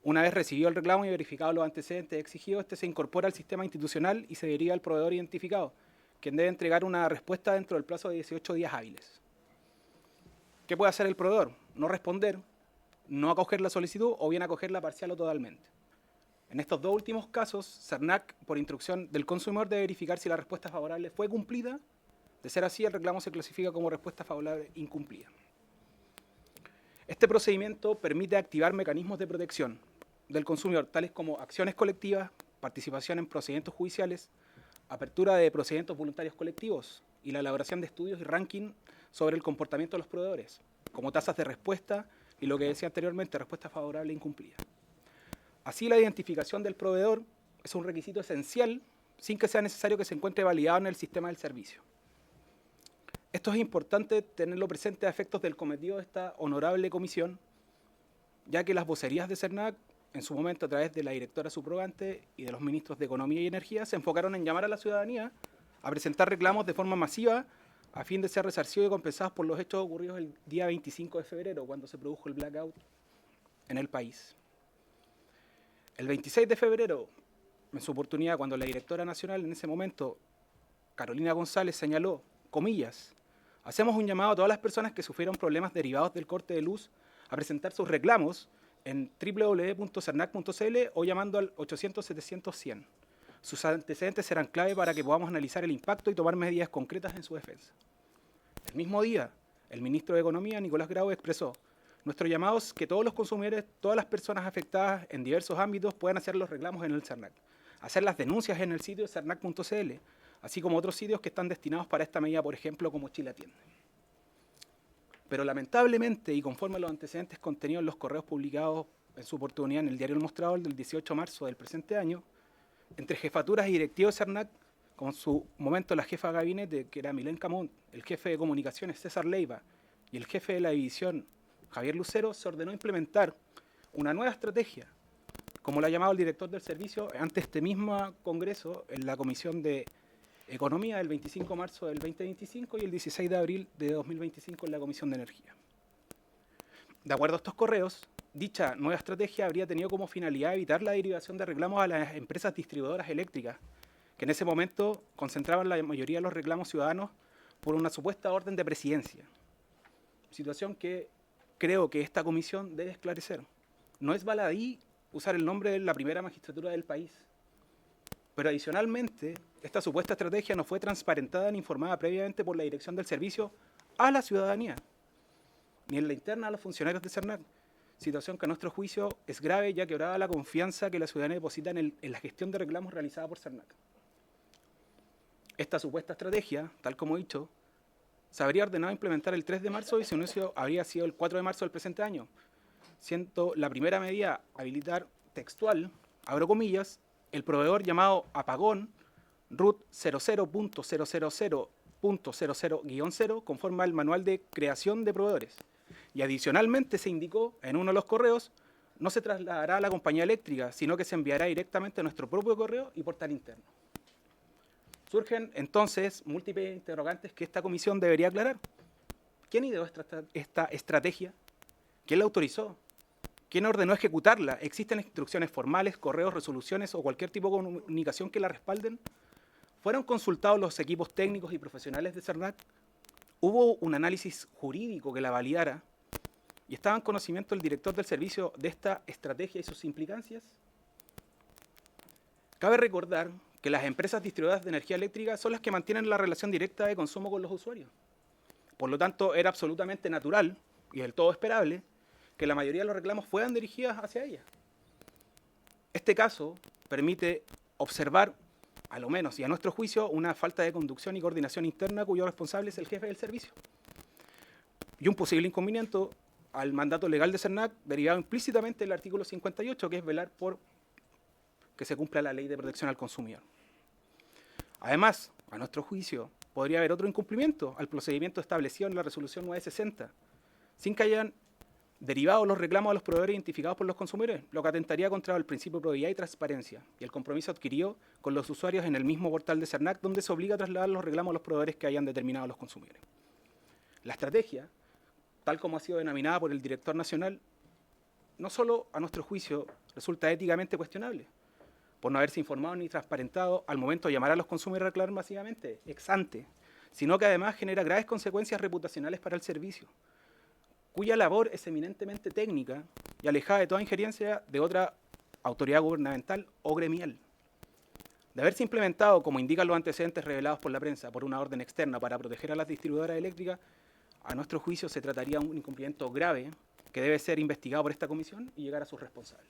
Una vez recibido el reclamo y verificado los antecedentes exigidos, este se incorpora al sistema institucional y se deriva al proveedor identificado, quien debe entregar una respuesta dentro del plazo de 18 días hábiles. ¿Qué puede hacer el proveedor? No responder, no acoger la solicitud o bien acogerla parcial o totalmente. En estos dos últimos casos, CERNAC, por instrucción del consumidor, debe verificar si la respuesta favorable fue cumplida. De ser así, el reclamo se clasifica como respuesta favorable incumplida. Este procedimiento permite activar mecanismos de protección del consumidor, tales como acciones colectivas, participación en procedimientos judiciales, apertura de procedimientos voluntarios colectivos y la elaboración de estudios y ranking sobre el comportamiento de los proveedores, como tasas de respuesta y lo que decía anteriormente, respuesta favorable e incumplida. Así, la identificación del proveedor es un requisito esencial sin que sea necesario que se encuentre validado en el sistema del servicio. Esto es importante tenerlo presente a efectos del cometido de esta honorable comisión, ya que las vocerías de CERNAC, en su momento a través de la directora subrogante y de los ministros de Economía y Energía, se enfocaron en llamar a la ciudadanía a presentar reclamos de forma masiva a fin de ser resarcidos y compensados por los hechos ocurridos el día 25 de febrero, cuando se produjo el blackout en el país. El 26 de febrero, en su oportunidad, cuando la directora nacional en ese momento, Carolina González, señaló, comillas, hacemos un llamado a todas las personas que sufrieron problemas derivados del corte de luz a presentar sus reclamos en www.cernac.cl o llamando al 800-700-100. Sus antecedentes serán clave para que podamos analizar el impacto y tomar medidas concretas en su defensa. El mismo día, el ministro de Economía, Nicolás Grau, expresó, nuestro llamado es que todos los consumidores, todas las personas afectadas en diversos ámbitos puedan hacer los reclamos en el CERNAC, hacer las denuncias en el sitio cernac.cl, así como otros sitios que están destinados para esta medida, por ejemplo, como Chile Atiende. Pero lamentablemente, y conforme a los antecedentes contenidos en los correos publicados en su oportunidad en el diario El Mostrador del 18 de marzo del presente año, entre jefaturas y directivos de CERNAC, como en su momento la jefa de gabinete, que era Milén Camont, el jefe de comunicaciones César Leiva y el jefe de la división Javier Lucero, se ordenó implementar una nueva estrategia, como la ha llamado el director del servicio ante este mismo congreso en la Comisión de Economía del 25 de marzo del 2025 y el 16 de abril de 2025 en la Comisión de Energía. De acuerdo a estos correos, dicha nueva estrategia habría tenido como finalidad evitar la derivación de reclamos a las empresas distribuidoras eléctricas, que en ese momento concentraban la mayoría de los reclamos ciudadanos por una supuesta orden de presidencia. Situación que creo que esta comisión debe esclarecer. No es baladí usar el nombre de la primera magistratura del país, pero adicionalmente, esta supuesta estrategia no fue transparentada ni informada previamente por la dirección del servicio a la ciudadanía, ni en la interna a los funcionarios de CERNAC. Situación que a nuestro juicio es grave, ya que quebraba la confianza que la ciudadanía deposita en la gestión de reclamos realizada por CERNAC. Esta supuesta estrategia, tal como he dicho, se habría ordenado implementar el 3 de marzo y su inicio habría sido el 4 de marzo del presente año, siendo la primera medida habilitar textual, abro comillas, el proveedor llamado apagón RUT 00.000.00-0 conforme al manual de creación de proveedores. Y adicionalmente se indicó en uno de los correos, no se trasladará a la compañía eléctrica, sino que se enviará directamente a nuestro propio correo y portal interno. Surgen entonces múltiples interrogantes que esta comisión debería aclarar. ¿Quién ideó esta estrategia? ¿Quién la autorizó? ¿Quién ordenó ejecutarla? ¿Existen instrucciones formales, correos, resoluciones o cualquier tipo de comunicación que la respalden? ¿Fueron consultados los equipos técnicos y profesionales de CERNAC? ¿Hubo un análisis jurídico que la validara? ¿Y estaba en conocimiento el director del servicio de esta estrategia y sus implicancias? Cabe recordar que las empresas distribuidoras de energía eléctrica son las que mantienen la relación directa de consumo con los usuarios. Por lo tanto, era absolutamente natural y del todo esperable que la mayoría de los reclamos fueran dirigidas hacia ellas. Este caso permite observar, a lo menos y a nuestro juicio, una falta de conducción y coordinación interna cuyo responsable es el jefe del servicio. Y un posible inconveniente al mandato legal de CERNAC derivado implícitamente del artículo 58, que es velar por que se cumpla la ley de protección al consumidor. Además, a nuestro juicio, podría haber otro incumplimiento al procedimiento establecido en la resolución 960, sin que hayan derivado los reclamos a los proveedores identificados por los consumidores, lo que atentaría contra el principio de probidad y transparencia y el compromiso adquirido con los usuarios en el mismo portal de CERNAC, donde se obliga a trasladar los reclamos a los proveedores que hayan determinado los consumidores. La estrategia, tal como ha sido denominada por el director nacional, no solo a nuestro juicio resulta éticamente cuestionable, por no haberse informado ni transparentado al momento de llamar a los consumidores a reclamar masivamente, ex ante, sino que además genera graves consecuencias reputacionales para el servicio, cuya labor es eminentemente técnica y alejada de toda injerencia de otra autoridad gubernamental o gremial. De haberse implementado, como indican los antecedentes revelados por la prensa, por una orden externa para proteger a las distribuidoras eléctricas, a nuestro juicio se trataría de un incumplimiento grave que debe ser investigado por esta comisión y llegar a sus responsables.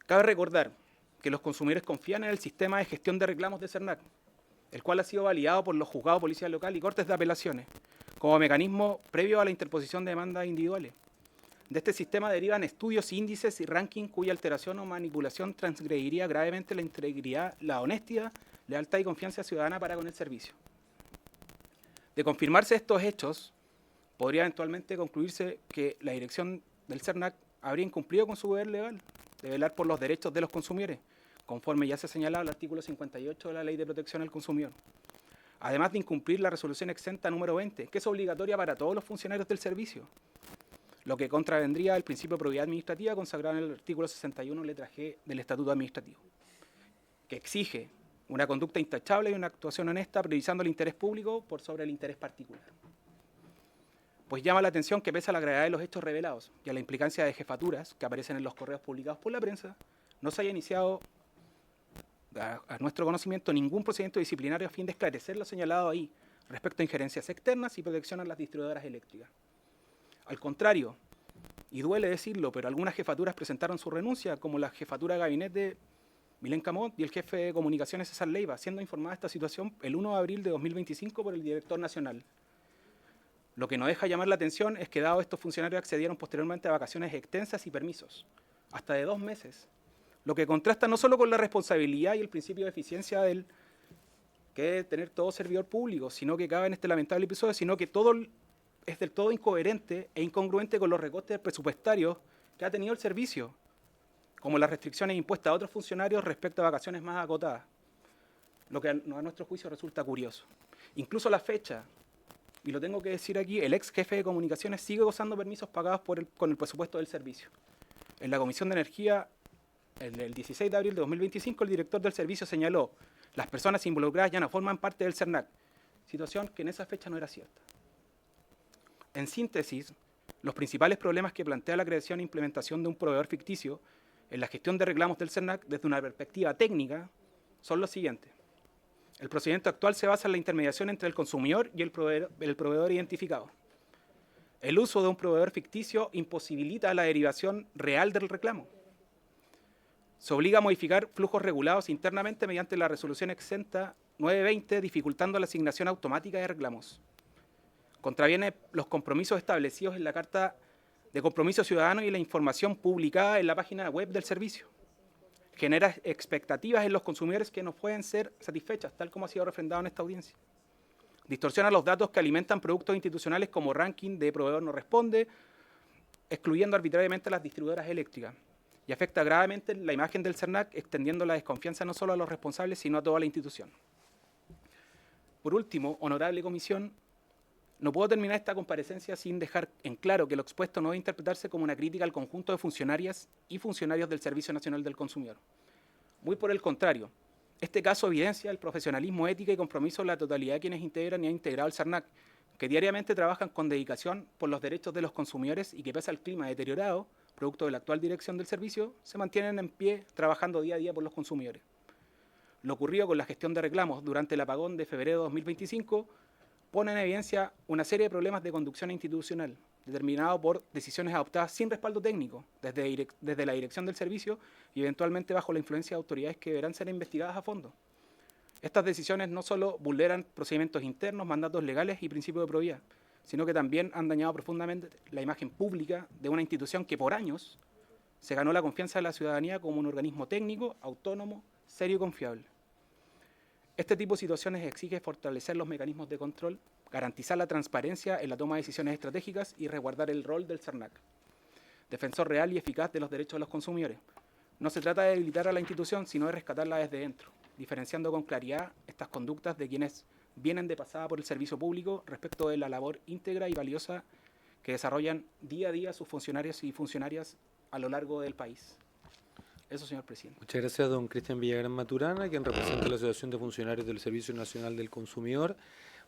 Cabe recordar que los consumidores confían en el sistema de gestión de reclamos de CERNAC, el cual ha sido validado por los juzgados de policía local y cortes de apelaciones, como mecanismo previo a la interposición de demandas individuales. De este sistema derivan estudios, índices y ranking cuya alteración o manipulación transgrediría gravemente la integridad, la honestidad, lealtad y confianza ciudadana para con el servicio. De confirmarse estos hechos, podría eventualmente concluirse que la dirección del CERNAC habría incumplido con su deber legal de velar por los derechos de los consumidores, conforme ya se ha señalado el artículo 58 de la Ley de Protección al Consumidor. Además de incumplir la resolución exenta número 20, que es obligatoria para todos los funcionarios del servicio, lo que contravendría el principio de probidad administrativa consagrado en el artículo 61, letra G del Estatuto Administrativo, que exige una conducta intachable y una actuación honesta, priorizando el interés público por sobre el interés particular. Pues llama la atención que pese a la gravedad de los hechos revelados y a la implicancia de jefaturas que aparecen en los correos publicados por la prensa, no se haya iniciado a nuestro conocimiento ningún procedimiento disciplinario a fin de esclarecer lo señalado ahí respecto a injerencias externas y protección a las distribuidoras eléctricas. Al contrario, y duele decirlo, pero algunas jefaturas presentaron su renuncia, como la jefatura de gabinete de Milén Camot y el jefe de comunicaciones César Leiva, siendo informada de esta situación el 1 de abril de 2025 por el director nacional. Lo que no deja llamar la atención es que, dado estos funcionarios accedieron posteriormente a vacaciones extensas y permisos, hasta de 2 meses, lo que contrasta no solo con la responsabilidad y el principio de eficiencia que debe tener todo servidor público, sino que cabe en este lamentable episodio, sino que todo es del todo incoherente e incongruente con los recortes presupuestarios que ha tenido el servicio, como las restricciones impuestas a otros funcionarios respecto a vacaciones más acotadas, lo que a nuestro juicio resulta curioso. Incluso la fecha, y lo tengo que decir aquí, el ex jefe de comunicaciones sigue gozando permisos pagados con el presupuesto del servicio. En la Comisión de Energía el 16 de abril de 2025, el director del servicio señaló: las personas involucradas ya no forman parte del CERNAC, situación que en esa fecha no era cierta. En síntesis, los principales problemas que plantea la creación e implementación de un proveedor ficticio en la gestión de reclamos del CERNAC desde una perspectiva técnica son los siguientes. El procedimiento actual se basa en la intermediación entre el consumidor y el proveedor identificado. El uso de un proveedor ficticio imposibilita la derivación real del reclamo. Se obliga a modificar flujos regulados internamente mediante la resolución exenta 920, dificultando la asignación automática de reclamos. Contraviene los compromisos establecidos en la Carta de Compromiso Ciudadano y la información publicada en la página web del servicio. Genera expectativas en los consumidores que no pueden ser satisfechas, tal como ha sido refrendado en esta audiencia. Distorsiona los datos que alimentan productos institucionales como ranking de proveedor no responde, excluyendo arbitrariamente a las distribuidoras eléctricas. Y afecta gravemente la imagen del CERNAC, extendiendo la desconfianza no solo a los responsables, sino a toda la institución. Por último, honorable comisión, no puedo terminar esta comparecencia sin dejar en claro que lo expuesto no debe interpretarse como una crítica al conjunto de funcionarias y funcionarios del Servicio Nacional del Consumidor. Muy por el contrario, este caso evidencia el profesionalismo, ética y compromiso de la totalidad de quienes integran y han integrado el CERNAC, que diariamente trabajan con dedicación por los derechos de los consumidores y que, pese al clima deteriorado, producto de la actual dirección del servicio, se mantienen en pie trabajando día a día por los consumidores. Lo ocurrido con la gestión de reclamos durante el apagón de febrero de 2025 pone en evidencia una serie de problemas de conducción institucional, determinado por decisiones adoptadas sin respaldo técnico, desde la dirección del servicio y eventualmente bajo la influencia de autoridades que deberán ser investigadas a fondo. Estas decisiones no solo vulneran procedimientos internos, mandatos legales y principios de probidad, sino que también han dañado profundamente la imagen pública de una institución que por años se ganó la confianza de la ciudadanía como un organismo técnico, autónomo, serio y confiable. Este tipo de situaciones exige fortalecer los mecanismos de control, garantizar la transparencia en la toma de decisiones estratégicas y resguardar el rol del CERNAC, defensor real y eficaz de los derechos de los consumidores. No se trata de debilitar a la institución, sino de rescatarla desde dentro, diferenciando con claridad estas conductas de quienes vienen de pasada por el servicio público respecto de la labor íntegra y valiosa que desarrollan día a día sus funcionarios y funcionarias a lo largo del país. Eso, señor presidente. Muchas gracias, don Cristian Villagrán Maturana, quien representa la Asociación de Funcionarios del Servicio Nacional del Consumidor.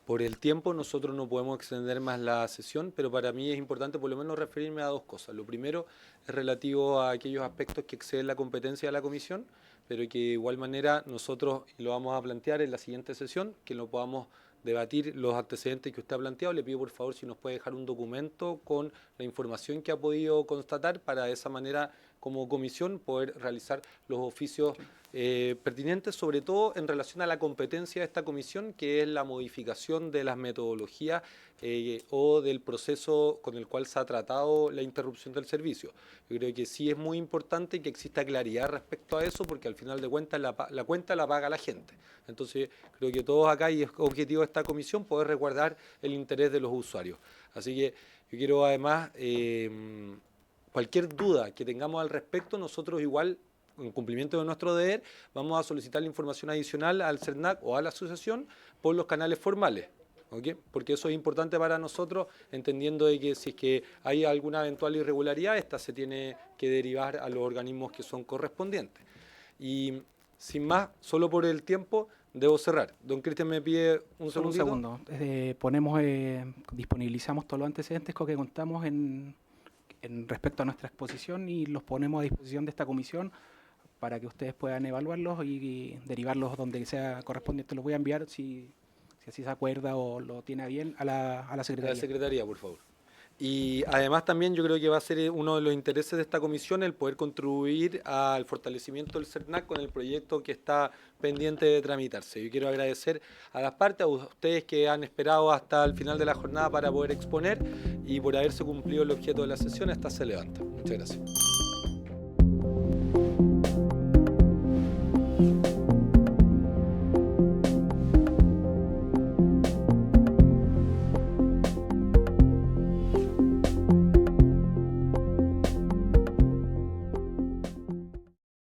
Por el tiempo, nosotros no podemos extender más la sesión, pero para mí es importante por lo menos referirme a dos cosas. Lo primero es relativo a aquellos aspectos que exceden la competencia de la comisión, pero que de igual manera nosotros, y lo vamos a plantear en la siguiente sesión, que lo podamos debatir los antecedentes que usted ha planteado. Le pido por favor si nos puede dejar un documento con la información que ha podido constatar para de esa manera como comisión poder realizar los oficios pertinentes, sobre todo en relación a la competencia de esta comisión, que es la modificación de las metodologías o del proceso con el cual se ha tratado la interrupción del servicio. Yo creo que sí es muy importante que exista claridad respecto a eso, porque al final de cuentas la cuenta la paga la gente. Entonces creo que todos acá, y es objetivo de esta comisión, poder resguardar el interés de los usuarios. Así que yo quiero además, cualquier duda que tengamos al respecto, nosotros igual, en cumplimiento de nuestro deber, vamos a solicitar la información adicional al CERNAC o a la asociación por los canales formales, ¿okay? Porque eso es importante para nosotros, entendiendo de que si es que hay alguna eventual irregularidad, esta se tiene que derivar a los organismos que son correspondientes. Y sin más, solo por el tiempo, debo cerrar. Don Cristian me pide un segundito. Un segundo. Disponibilizamos todos los antecedentes con que contamos en respecto a nuestra exposición y los ponemos a disposición de esta comisión para que ustedes puedan evaluarlos y derivarlos donde sea correspondiente. Los voy a enviar, si así se acuerda o lo tiene a bien, a la Secretaría. A la Secretaría, por favor. Y además también yo creo que va a ser uno de los intereses de esta comisión el poder contribuir al fortalecimiento del CERNAC con el proyecto que está pendiente de tramitarse. Yo quiero agradecer a las partes, a ustedes que han esperado hasta el final de la jornada para poder exponer y por haberse cumplido el objeto de la sesión. Esta se levanta. Muchas gracias.